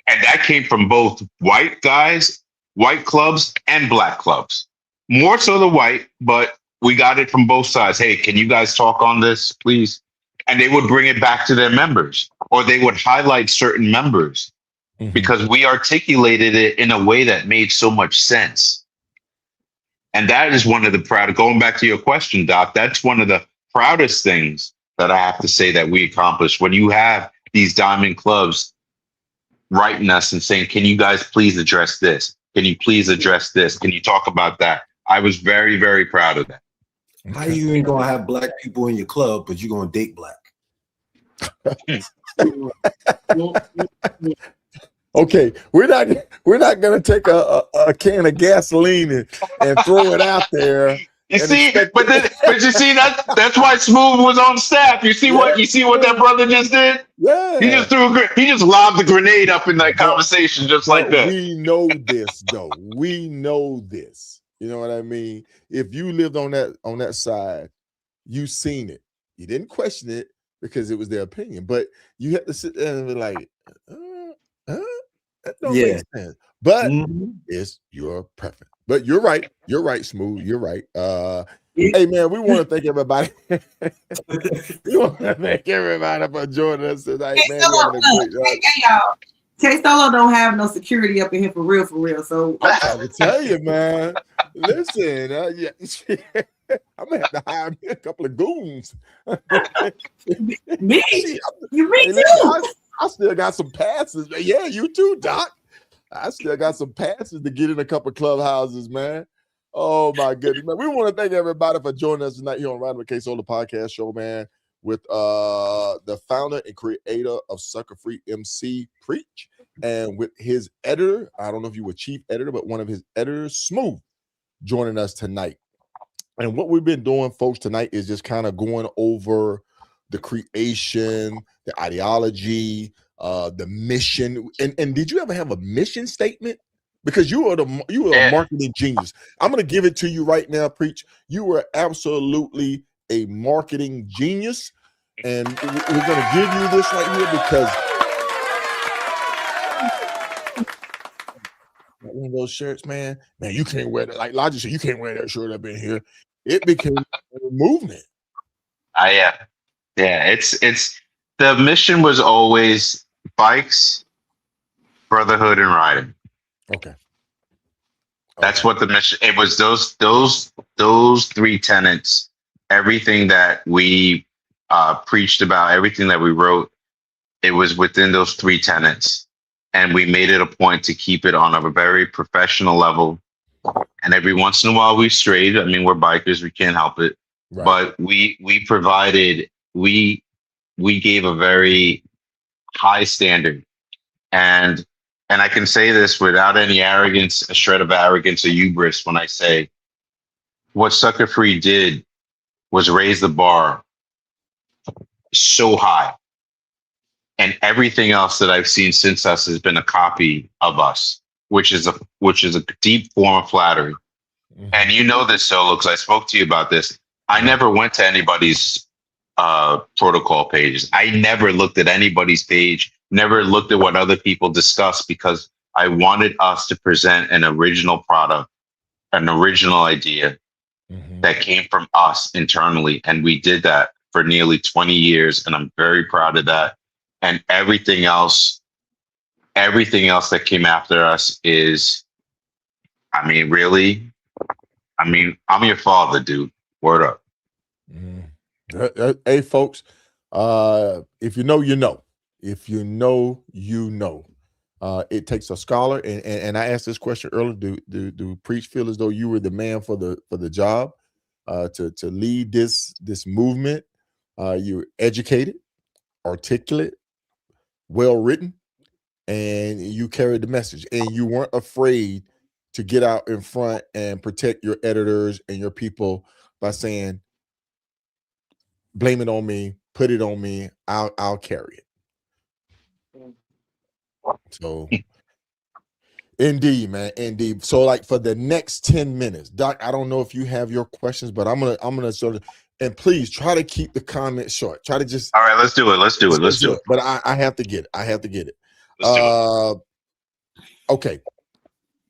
And that came from both white guys, white clubs, and black clubs. More so the white, but we got it from both sides. Hey, can you guys talk on this, please? And they would bring it back to their members, or they would highlight certain members because we articulated it in a way that made so much sense. And that is one of the going back to your question, Doc, that's one of the proudest things that I have to say that we accomplished when you have these diamond clubs writing us and saying, can you guys please address this? Can you please address this? Can you talk about that? I was very, very proud of that. How you ain't gonna have black people in your club, but you're gonna date black? Okay, we're not gonna take a can of gasoline and throw it out there You and see, expect but you see that's why Smooth was on staff. You see what that brother just did? He yeah. just he just lobbed the grenade up in that But, conversation just like but that. we know this though. We know this. You know what I mean? If you lived on that side, you seen it. You didn't question it because it was their opinion, but you had to sit there and be like, that don't make sense. But it's your preference. But you're right. You're right, Smooth. You're right. Hey man, we want to thank everybody. We want to thank everybody for joining us tonight, man. Hey, y'all. KSolo don't have no security up in here for real. So I'm trying to tell you, man. Listen, I'm gonna have to hire me a couple of goons. me, you me Hey, too. I still got some passes. Yeah, you too, Doc. I still got some passes to get in a couple of clubhouses, man. Oh my goodness, man. We want to thank everybody for joining us tonight here on Riding With KSolo Podcast show, man, with the founder and creator of Sucka Free MC, Preach, and with his editor. I don't know if you were chief editor, but one of his editors, Smooth, joining us tonight. And what we've been doing, folks, tonight is just kind of going over the creation, the ideology, the mission. And did you ever have a mission statement? Because you are a marketing genius. I'm going to give it to you right now, Preach. You were absolutely a marketing genius. And we're going to give you this right here because one of those shirts, man, you can't wear that. Like Logic said, you can't wear that shirt up in here. It became a movement. Yeah. It's the mission was always bikes, brotherhood, and riding. Okay. That's what the mission. It was those three tenets. Everything that we preached about, everything that we wrote, it was within those three tenets, and we made it a point to keep it on a very professional level. And every once in a while we strayed. I mean, we're bikers; we can't help it. Right. But we gave a very high standard, and I can say this without any arrogance, a shred of arrogance or hubris, when I say what Sucka Free did was raise the bar so high. And everything else that I've seen since us has been a copy of us, which is a deep form of flattery. Mm-hmm. And you know this, Solo, because I spoke to you about this. I never went to anybody's protocol pages. I never looked at anybody's page, never looked at what other people discussed, because I wanted us to present an original product, an original idea that came from us internally. And we did that for nearly 20 years. And I'm very proud of that. And everything else that came after us is, I'm your father, dude. Word up. Hey, folks, if you know, you know. If you know, you know. It takes a scholar, and I asked this question earlier. Do Preach feel as though you were the man for the job to lead this movement? You're educated, articulate, well written, and you carried the message, and you weren't afraid to get out in front and protect your editors and your people by saying, blame it on me, put it on me, I'll carry it. So indeed, man, indeed. So like for the next 10 minutes, Doc, I don't know if you have your questions, but I'm gonna sort of, and please try to keep the comments short. Try to just, all right, let's do it. But I have to get it. Okay.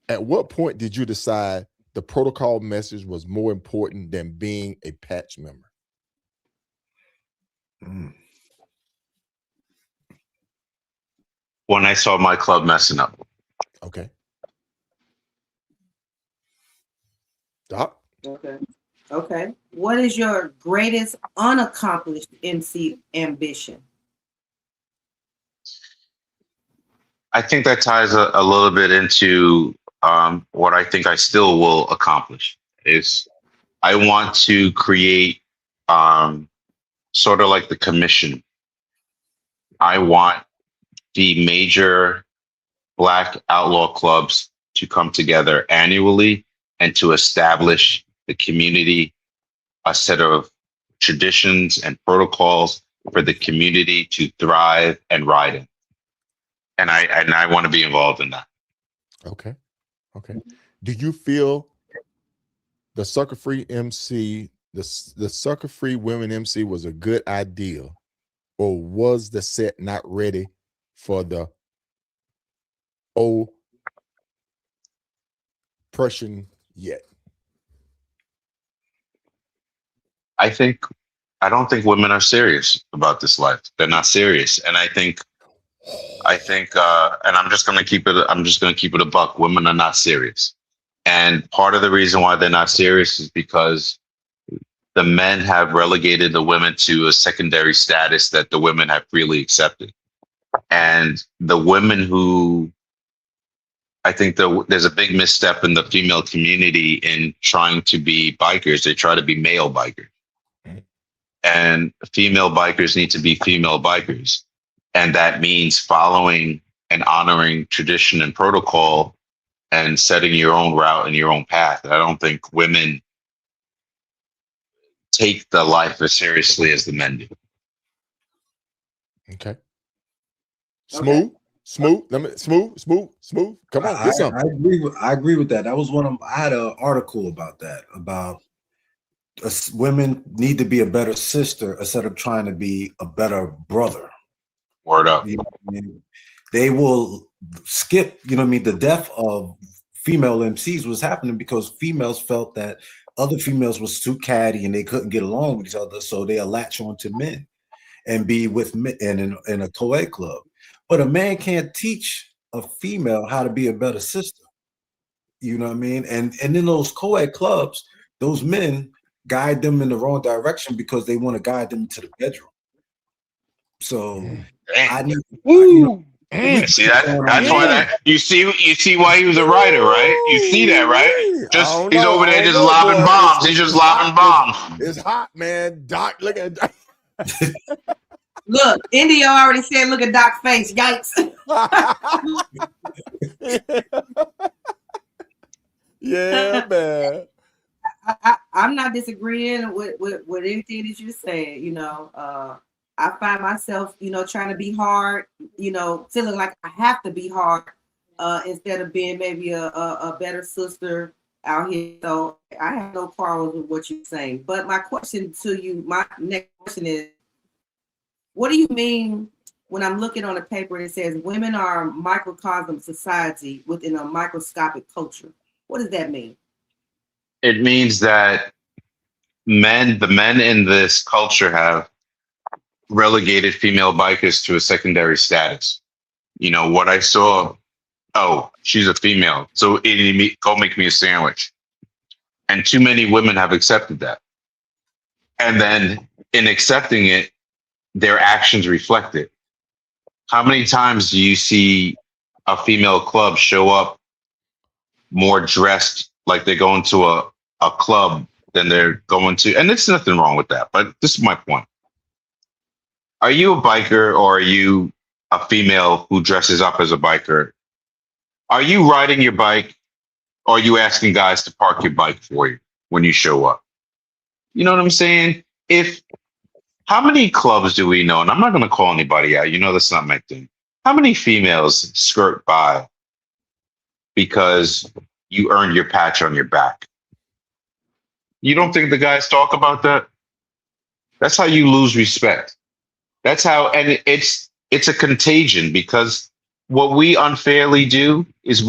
At what point did you decide the protocol message was more important than being a patch member? When I saw my club messing up. Okay. Doc? Okay. What is your greatest unaccomplished MC ambition? I think that ties a little bit into what I think I still will accomplish. Is I want to create sort of like the commission. I want the major Black outlaw clubs to come together annually and to establish the community a set of traditions and protocols for the community to thrive and ride in. And I want to be involved in that. Okay. Okay. Do you feel the Sucka Free MC, the Sucka Free Women MC was a good idea, or was the set not ready for the oppression yet? I don't think women are serious about this life. They're not serious. And I think, and I'm just going to keep it a buck. Women are not serious. And part of the reason why they're not serious is because the men have relegated the women to a secondary status that the women have freely accepted. And the women who, I think there's a big misstep in the female community in trying to be bikers. They try to be male bikers. And female bikers need to be female bikers. And that means following and honoring tradition and protocol and setting your own route and your own path. I don't think women take the life as seriously as the men do. Okay. Smooth. Come on, get some. I agree with that. That was I had an article about that, about women need to be a better sister instead of trying to be a better brother. Word up. You know what I mean? They will skip, the death of female MCs was happening because females felt that other females was too catty and they couldn't get along with each other, so they'll latch on to men and be with men in a co-ed club. But a man can't teach a female how to be a better sister. You know what I mean? And in those co-ed clubs, those men guide them in the wrong direction because they want to guide them to the bedroom. So I need see that's why you see why he was a writer, right? You see that, right? He's over there just lobbing bombs. He's just lobbing bombs. It's hot, man. Doc, look at Doc. Look, India already said, look at Doc's face. Yikes. Yeah, man. I'm not disagreeing with anything that you're saying. I find myself, trying to be hard, feeling like I have to be hard instead of being maybe a better sister out here. So I have no quarrels with what you're saying. But my question to you, my next question is, what do you mean when I'm looking on a paper and it says women are a microcosm society within a microscopic culture? What does that mean? It means that the men in this culture have relegated female bikers to a secondary status. What I saw, she's a female, so go make me a sandwich. And too many women have accepted that. And then in accepting it, their actions reflect it. How many times do you see a female club show up more dressed like they're going to a club than they're going to? And there's nothing wrong with that, but this is my point. Are you a biker, or are you a female who dresses up as a biker? Are you riding your bike, or are you asking guys to park your bike for you when you show up? You know what I'm saying? How many clubs do we know? And I'm not going to call anybody out. That's not my thing. How many females skirt by because you earned your patch on your back? You don't think the guys talk about that? That's how you lose respect. That's how, and it's a contagion, because what we unfairly do is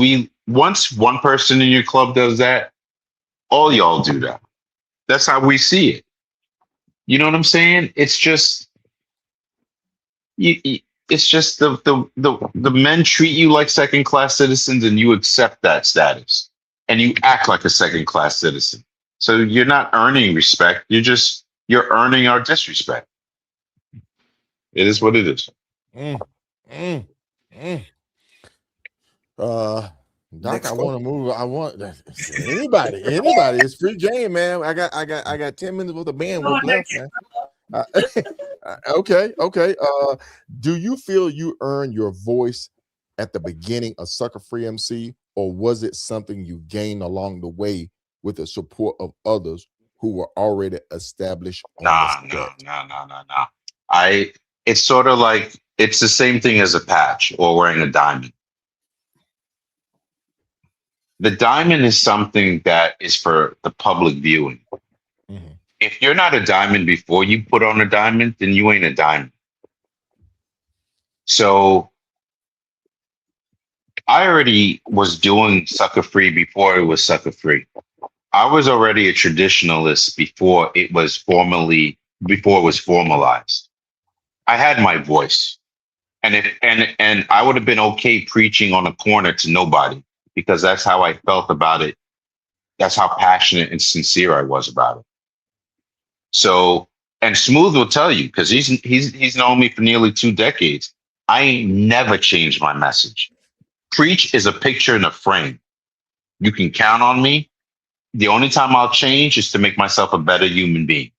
once one person in your club does that, all y'all do that. That's how we see it. You know what I'm saying? It's just, it's just the men treat you like second-class citizens, and you accept that status, and you act like a second-class citizen. So you're not earning respect. You're earning our disrespect. It is what it is. Doc, I want to move. I want anybody. It's free game, man. I got 10 minutes worth of bandwidth left, man. Okay. Do you feel you earned your voice at the beginning of Sucka Free MC, or was it something you gained along the way with the support of others who were already established on the set? Nah. It's sort of like, it's the same thing as a patch or wearing a diamond. The diamond is something that is for the public viewing. Mm-hmm. If you're not a diamond before you put on a diamond, then you ain't a diamond. So I already was doing Sucka Free before it was Sucka Free. I was already a traditionalist before it was formalized. I had my voice, and I would have been okay preaching on a corner to nobody, because that's how I felt about it. That's how passionate and sincere I was about it. So, and Smooth will tell you, because he's known me for nearly 2 decades. I ain't never changed my message. Preach is a picture in a frame. You can count on me. The only time I'll change is to make myself a better human being.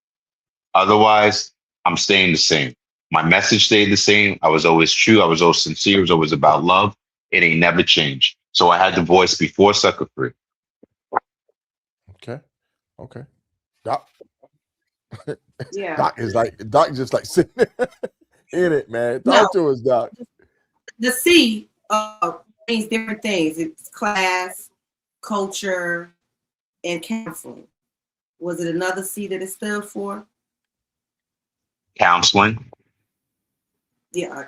Otherwise, I'm staying the same. My message stayed the same. I was always true. I was always sincere. It was always about love. It ain't never changed. So I had the voice before Sucka Free. Okay. Doc. Yeah. Doc just like sitting there in it, man. Talk to us, Doc. The C means different things. It's class, culture, and counseling. Was it another C that it stood for? Counseling. Yeah,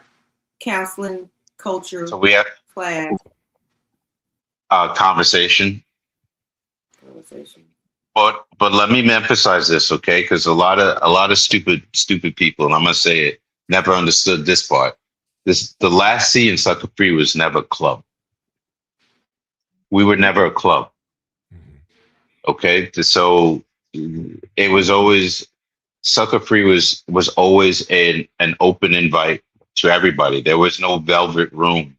counseling, culture, So we have class, conversation. But let me emphasize this, okay? Because a lot of stupid people, and I'm gonna say it, never understood this part. The last C in Sucka Free was never club. We were never a club. Okay, so it was always, Sucka Free was always an open invite to everybody. There was no velvet room.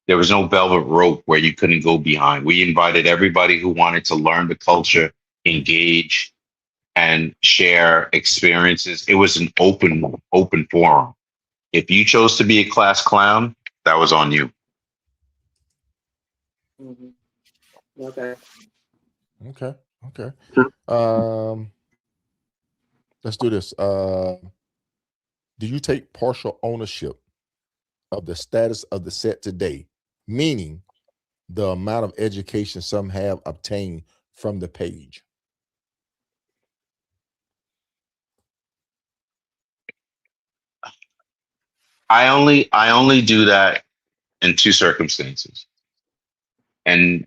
There was no velvet rope where you couldn't go behind. We invited everybody who wanted to learn the culture, engage, and share experiences. It was an open forum. If you chose to be a class clown, that was on you. Mm-hmm. Okay. Let's do this. Do you take partial ownership of the status of the set today, meaning the amount of education some have obtained from the page? I only do that in 2 circumstances. And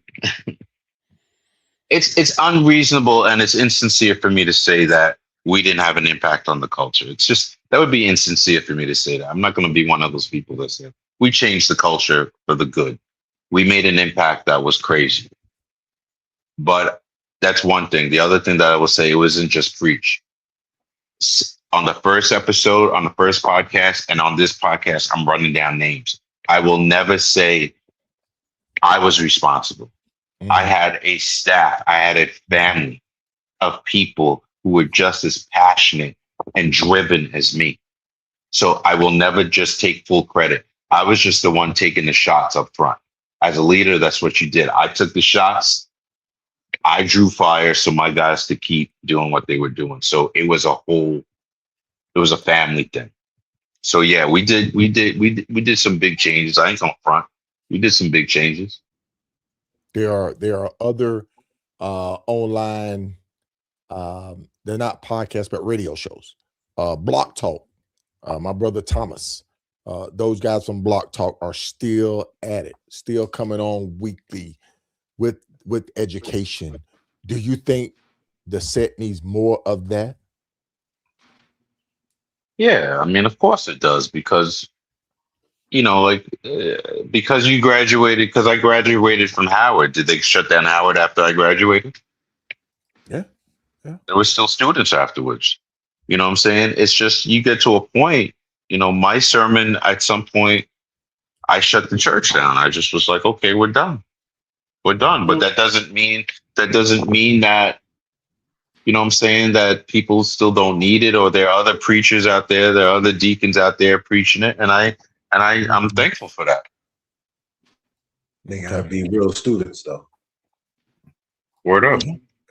it's unreasonable and it's insincere for me to say that we didn't have an impact on the culture. It's just, that would be insincere for me to say that. I'm not going to be one of those people that say we changed the culture for the good. We made an impact that was crazy. But that's one thing. The other thing that I will say, it wasn't just preach. On the first episode, on the first podcast, and on this podcast, I'm running down names. I will never say I was responsible. Mm-hmm. I had a staff. I had a family of people who were just as passionate and driven as me. So I will never just take full credit. I was just the one taking the shots up front. As a leader, that's what you did. I took the shots. I drew fire so my guys to keep doing what they were doing. So it was a family thing. So yeah, we did some big changes. I ain't gonna front. We did some big changes. There are other online, they're not podcasts but radio shows. Block Talk, my brother Thomas, those guys from Block Talk are still at it, still coming on weekly with education. Do you think the set needs more of that? Yeah, I mean, of course it does, because, because you graduated, because I graduated from Howard. Did they shut down Howard after I graduated? Yeah. There were still students afterwards. You know what I'm saying? It's just, you get to a point, my sermon, at some point, I shut the church down. I just was like, okay, we're done. We're done. But that doesn't mean that, you know what I'm saying, that people still don't need it, or there are other preachers out there, there are other deacons out there preaching it. And I'm thankful for that. They gotta be real students though. Word up.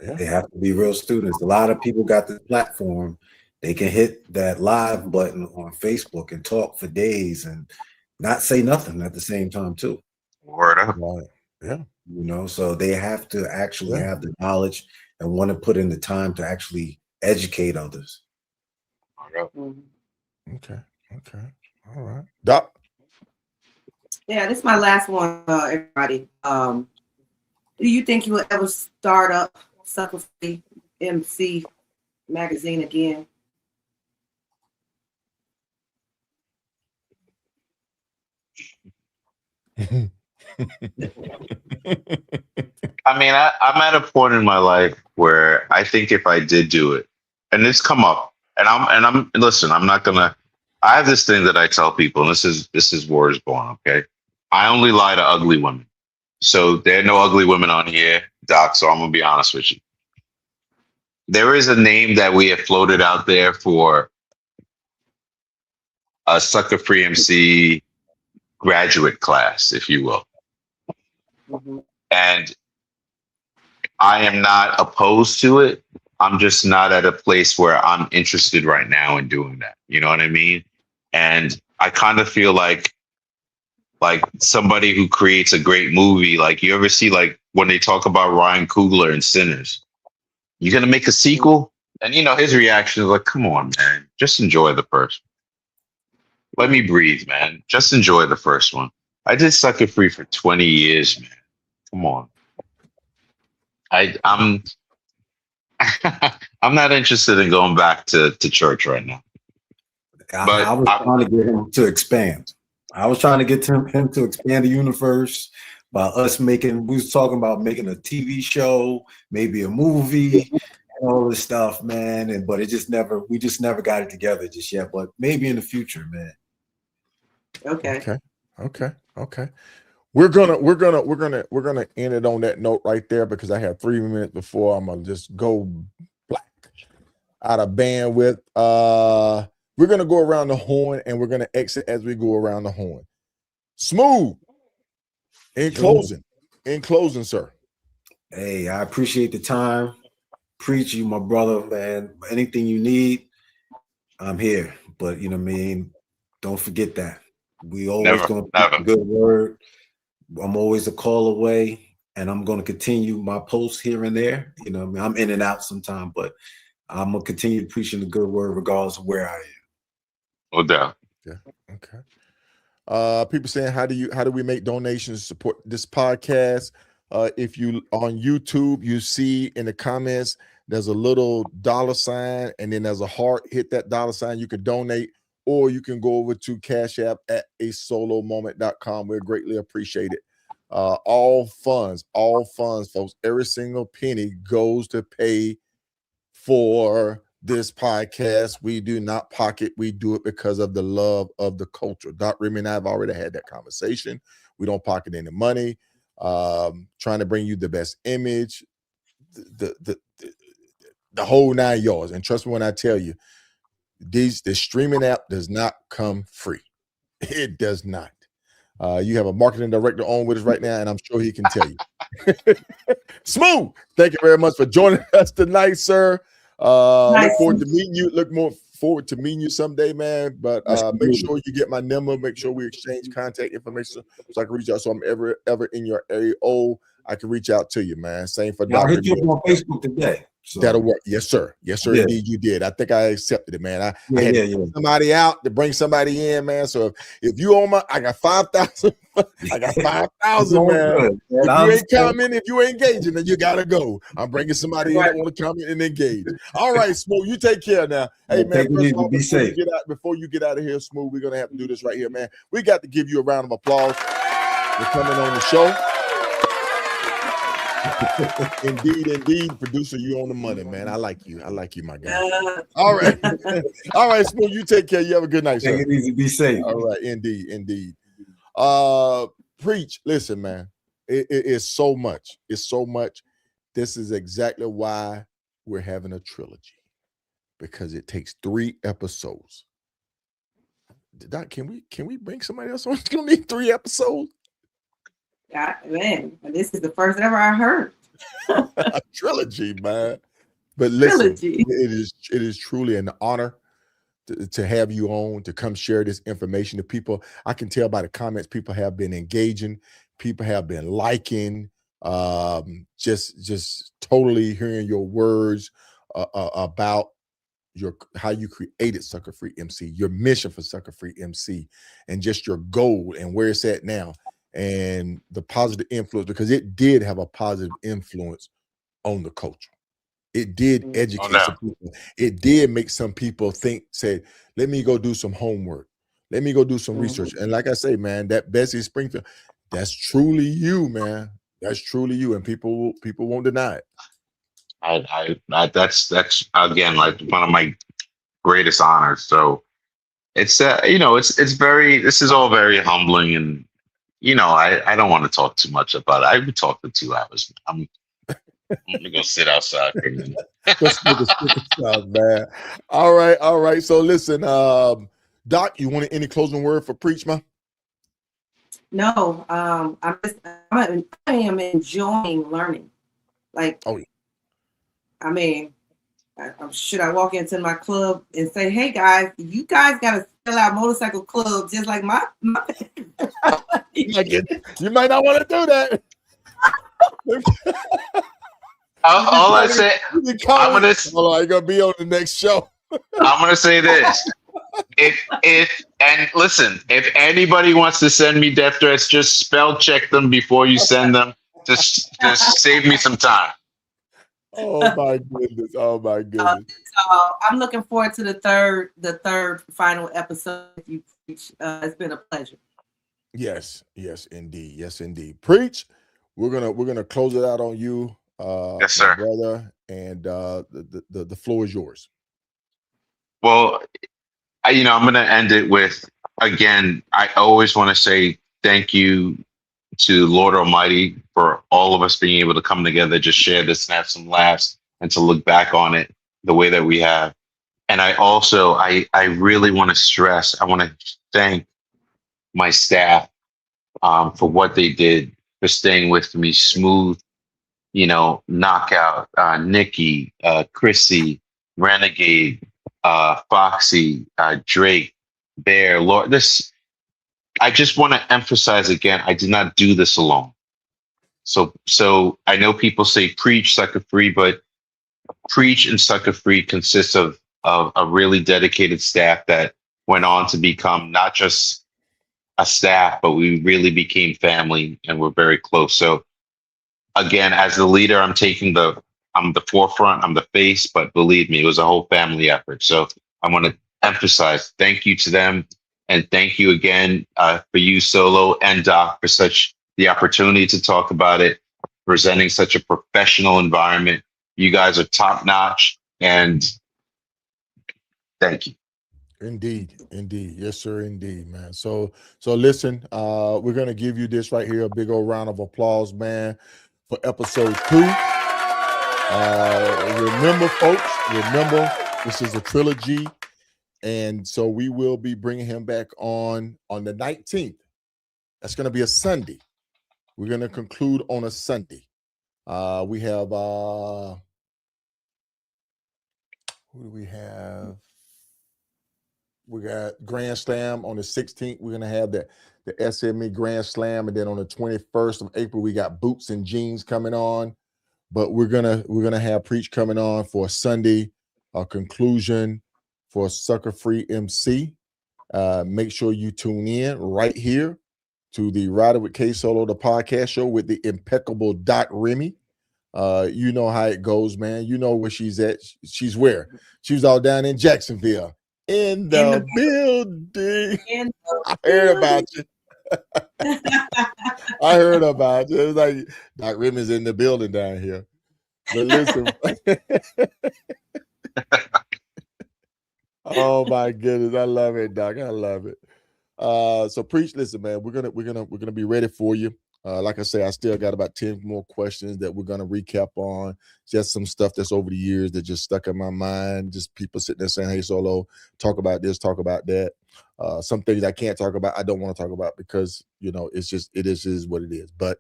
Yeah. They have to be real students. A lot of people got this platform. They can hit that live button on Facebook and talk for days and not say nothing at the same time too. Word up. Right. Yeah. You know, so they have to actually Yeah. have the knowledge and want to put in the time to actually educate others. Word up. Okay. Okay. All right. Doc. Yeah, this is my last one, everybody. Do you think you will ever start up Sucka Free MC magazine again? I mean, I'm at a point in my life where I think if I did do it, and it's come up, and I'm listen, I'm not gonna. I have this thing that I tell people, and this is War is Born. Okay, I only lie to ugly women, so there are no ugly women on here, Doc. So I'm gonna be honest with you. There is a name that we have floated out there for a Sucka Free MC graduate class, if you will, and I am not opposed to it. I'm just not at a place where I'm interested right now in doing that. You know what I mean? And I kind of feel like somebody who creates a great movie, like you ever see like when they talk about Ryan Coogler and Sinners, you're going to make a sequel? And you know, his reaction is like, come on, man, just enjoy the first one. Let me breathe, man. Just enjoy the first one. I did Sucka Free for 20 years, man. Come on. I'm I'm not interested in going back to church right now. I was trying to get him to expand. I was trying to get him to expand the universe by us making. We was talking about making a TV show, maybe a movie, and all this stuff, man. But it just never. We just never got it together just yet. But maybe in the future, man. Okay. We're gonna end it on that note right there because I have 3 minutes before I'm gonna just go black out of bandwidth. We're gonna go around the horn and we're gonna exit as we go around the horn. Smooth. In closing, sir. Hey, I appreciate the time. Preach, you my brother, man. Anything you need, I'm here. But you know what I mean? Don't forget that. We always gonna put a good word. I'm always a call away, and I'm going to continue my posts here and there. You know, I mean, I'm in and out sometimes, but I'm gonna continue preaching the good word regardless of where I am. No doubt. Yeah. Okay. People saying, how do we make donations to support this podcast? If you on YouTube, you see in the comments there's a little $ and then there's a heart. Hit that $. You can donate. Or you can go over to Cash App at asolomoment.com. We'll greatly appreciate it. All funds, folks. Every single penny goes to pay for this podcast. We do not pocket. We do it because of the love of the culture. Doc, Remy, and I have already had that conversation. We don't pocket any money. Trying to bring you the best image, the whole 9 yards. And trust me when I tell you, the streaming app does not come free. It does not. You have a marketing director on with us right now, and I'm sure he can tell you. Smooth. Thank you very much for joining us tonight, sir. Look forward to meeting you. Look more forward to meeting you someday, man. But make sure you get my number. Make sure we exchange contact information so I can reach out. So I'm ever in your area. I can reach out to you, man. Same for Dr. I hit you up on Facebook today. So. That'll work. Yes, sir. Yes, sir. Yeah. Indeed, you did. I think I accepted it, man. I had to bring somebody out to bring somebody in, man. So if you on my, I got 5,000. I got 5,000, man. If you ain't commenting, if you ain't engaging, then you gotta go. I'm bringing somebody in that want to comment and engage. All right, Smooth. You take care now. Hey, man. First of all, before you get out of here, Smooth, we're gonna have to do this right here, man. We got to give you a round of applause for coming on the show. Indeed, producer, you on the money, man. I like you, my guy. All right, Smooth. You take care. You have a good night, sir. Take it easy. Be safe. All right, indeed. Preach. Listen, man. It's so much. It's so much. This is exactly why we're having a trilogy, because it takes 3 episodes. Doc, can we bring somebody else on? It's gonna need 3 episodes. God, man, this is the first ever I heard. A trilogy, man. But listen, Trilogy. it is truly an honor to have you on, to come share this information to people. I can tell by the comments, people have been engaging, people have been liking, just totally hearing your words about how you created Sucka Free MC, your mission for Sucka Free MC, and just your goal and where it's at now, and the positive influence, because it did have a positive influence on the culture. It did educate some people. It did make some people say, let me go do some homework. Let me go do some research. And like I say, man, that Bessie Springfield, that's truly you, man. That's truly you. And people won't deny it. That's again, like one of my greatest honors. So it's this is all very humbling, and I don't want to talk too much about it. I would talk for 2 hours. I'm gonna go sit outside for a minute. Man. All right. So listen, Doc, you want any closing word for Preach, man? No, I am enjoying learning. Like, oh yeah. I mean, should I walk into my club and say, "Hey guys, you guys gotta sell out motorcycle clubs just like my You might not want to do that. All I say, I'm gonna be on the next show. I'm gonna say this: if anybody wants to send me death threats, just spell check them before you send them. Just save me some time. Oh my goodness! Oh my goodness! I'm looking forward to the third final episode. You Preach. It's been a pleasure. Yes, indeed. Preach. We're gonna close it out on you. Yes, sir, brother, and the floor is yours. Well, I'm going to end it with, again, I always want to say thank you to Lord Almighty for all of us being able to come together, just share this and have some laughs, and to look back on it the way that we have. And I also, I really want to stress, I want to thank my staff for what they did, for staying with me. Smooth, Knockout, Nikki, Chrissy, Renegade, Foxy, Drake, Bear, Lord. I just want to emphasize again, I did not do this alone. So I know people say Preach, Sucka Free, but Preach and Sucka Free consists of a really dedicated staff that went on to become not just a staff, but we really became family, and we're very close. So again, as the leader, I'm the forefront, I'm the face, but believe me, it was a whole family effort. So I want to emphasize thank you to them, and thank you again for you, Solo and Doc, for the opportunity to talk about it, presenting such a professional environment. You guys are top notch, and thank you. Indeed. Yes, sir, indeed, man. So listen, we're gonna give you this right here, a big old round of applause, man, for episode 2. Remember, folks, this is a trilogy, and so we will be bringing him back on the 19th. That's going to be a Sunday. We're going to conclude on a Sunday. We have who do we have? We got Grand Slam on the 16th. We're going to have the SME Grand Slam, and then on the 21st of April, we got Boots and Jeans coming on. But we're gonna have Preach coming on for a Sunday conclusion for Sucka Free MC. Make sure you tune in right here to the Riding with KSolo, the podcast show with the impeccable Remy. You know how it goes, man. You know where she's at. She's where? She's all down in Jacksonville. In the building. I heard about you. I heard about you. It was like Doc Remy's in the building down here. But listen. Oh my goodness, I love it, Doc. I love it. So Preach, listen, man. We're gonna be ready for you. Like I say, I still got about 10 more questions that we're gonna recap on. Just some stuff that's over the years that just stuck in my mind. Just people sitting there saying, "Hey, Solo, talk about this, talk about that." Some things I can't talk about, I don't want to talk about because it is what it is. But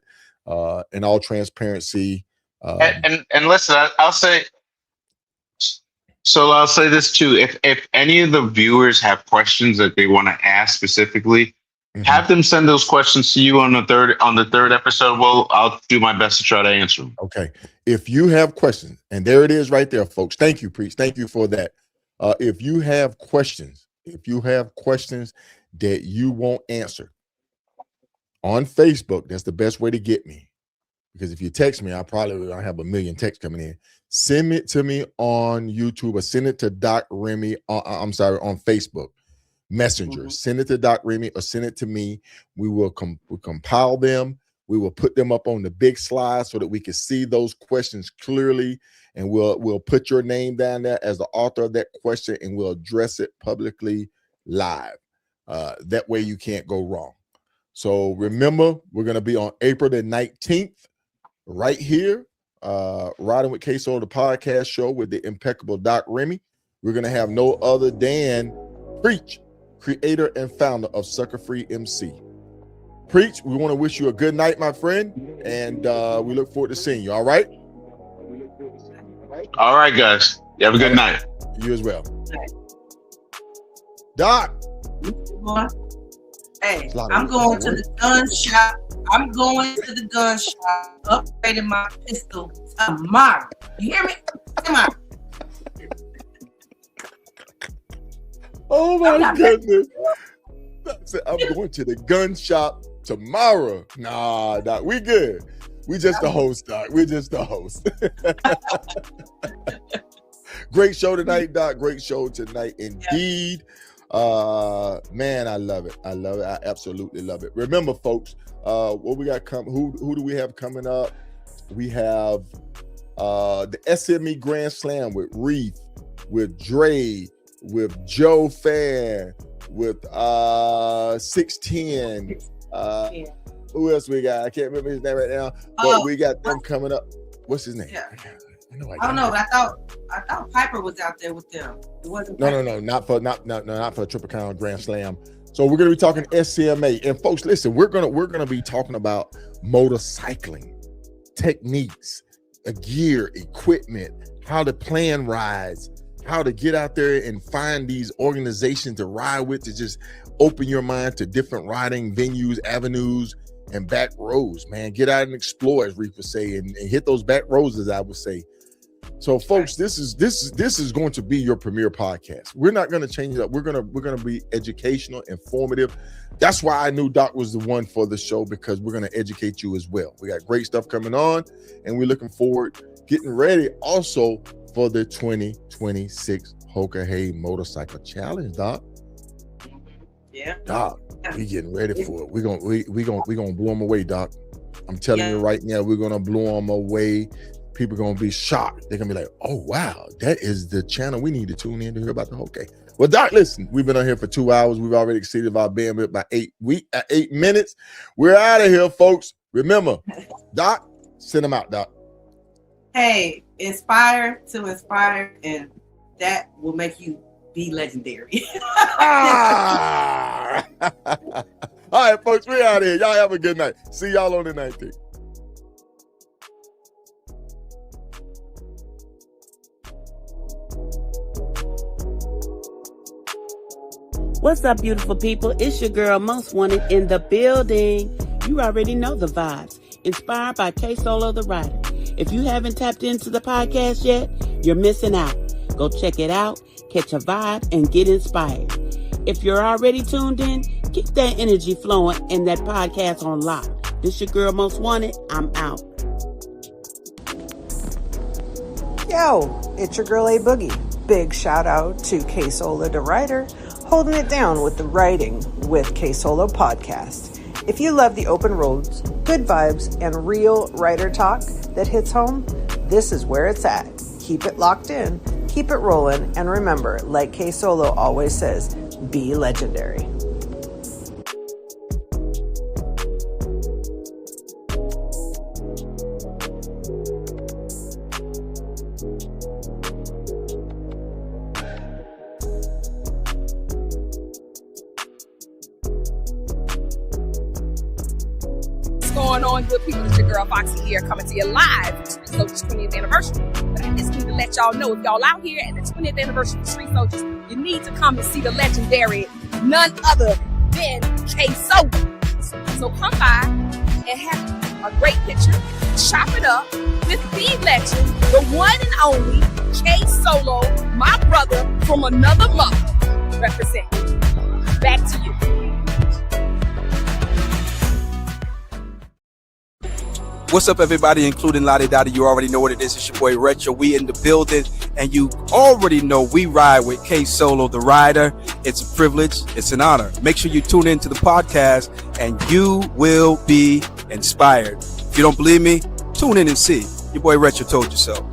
in all transparency, And listen, I'll say. So I'll say this too: if any of the viewers have questions that they want to ask specifically, have them send those questions to you on the third episode. Well, I'll do my best to try to answer them. Okay. If you have questions, and there it is right there, folks. Thank you, Preach. Thank you for that. If you have questions that you won't answer on Facebook, that's the best way to get me. Because if you text me, I have a million texts coming in. Send it to me on YouTube or send it to Doc Remy. On Facebook Messenger. Send it to Doc Remy or send it to me. We will compile them. We will put them up on the big slide so that we can see those questions clearly, and we'll put your name down there as the author of that question, and we'll address it publicly live. That way you can't go wrong. So remember, we're going to be on April the 19th right here, Riding with KSolo, the podcast show with the impeccable Doc Remy. We're going to have no other than Preach, creator and founder of Sucka Free MC. Preach, we want to wish you a good night, my friend, and we look forward to seeing you. All right? All right, guys. You have a good night. You as well. Doc. Hey, I'm going to the gun shop. I'm going to the gun shop, upgrading my pistol tomorrow. You hear me? Tomorrow. Oh my goodness. I'm going to the gun shop tomorrow. Nah, Doc, we good. We just the host, Doc. We're just the host. Great show tonight, Doc. Great show tonight indeed. Man, I love it. I absolutely love it. Remember, folks, what we got who do we have coming up? We have the SME Grand Slam with Reef, with Dre, with Joe Fan, with 610. Who else we got? I can't remember his name right now, but we got them coming up. What's his name? Yeah. I don't know, but I thought Piper was out there with them. It wasn't Piper. No, not for Triple Crown Grand Slam. So we're gonna be talking SCMA. And folks, listen, we're gonna be talking about motorcycling techniques, gear, equipment, how to plan rides, how to get out there and find these organizations to ride with, to just open your mind to different riding venues, avenues, and back roads. Man, get out and explore, as Reef would say, and hit those back roads, as I would say. So, folks, this is going to be your premier podcast. We're not going to change it up. We're gonna be educational, informative. That's why I knew Doc was the one for the show, because we're going to educate you as well. We got great stuff coming on, and we're looking forward, getting ready also for the 2026 Hoka Hey Motorcycle Challenge, Doc. Yeah, Doc, we getting ready for it. We're gonna blow them away, Doc. I'm telling you right now, we're gonna blow them away. People are gonna be shocked. They're gonna be like, "Oh wow, that is the channel we need to tune in to hear about the Hoka." Well, Doc, listen, we've been on here for 2 hours. We've already exceeded our bandwidth by 8 minutes. We're out of here, folks. Remember, Doc, send them out, Doc. Hey, inspire to inspire, and that will make you be legendary. All right, folks, we're out of here. Y'all have a good night. See y'all on the 19th. What's up, beautiful people? It's your girl, Most Wanted, in the building. You already know the vibes. Inspired by KSolo DaRyder. If you haven't tapped into the podcast yet, you're missing out. Go check it out, catch a vibe, and get inspired. If you're already tuned in, keep that energy flowing and that podcast on lock. This your girl, Most Wanted. I'm out. Yo, it's your girl, A Boogie. Big shout out to KSolo DaRyder, holding it down with the Riding with KSolo Podcast. If you love the open roads, good vibes, and real rider talk that hits home, this is where it's at. Keep it locked in, keep it rolling, and remember, like KSolo always says, be legendary. What's going on, good people? It's your girl Foxy here, coming to you live from Street Soldiers 20th anniversary. But I just need to let y'all know, if y'all out here at the 20th anniversary of Street Soldiers, you need to come and see the legendary, none other than KSolo. So come by and have a great picture, chop it up with the legend, the one and only KSolo, my brother from another mother. Represent. Back to you. What's up, everybody, including Lottie Dottie? You already know what it is. It's your boy Retro. We in the building, and you already know we ride with KSolo DaRyder. It's a privilege. It's an honor. Make sure you tune into the podcast, and you will be inspired. If you don't believe me, tune in and see. Your boy Retro told you so.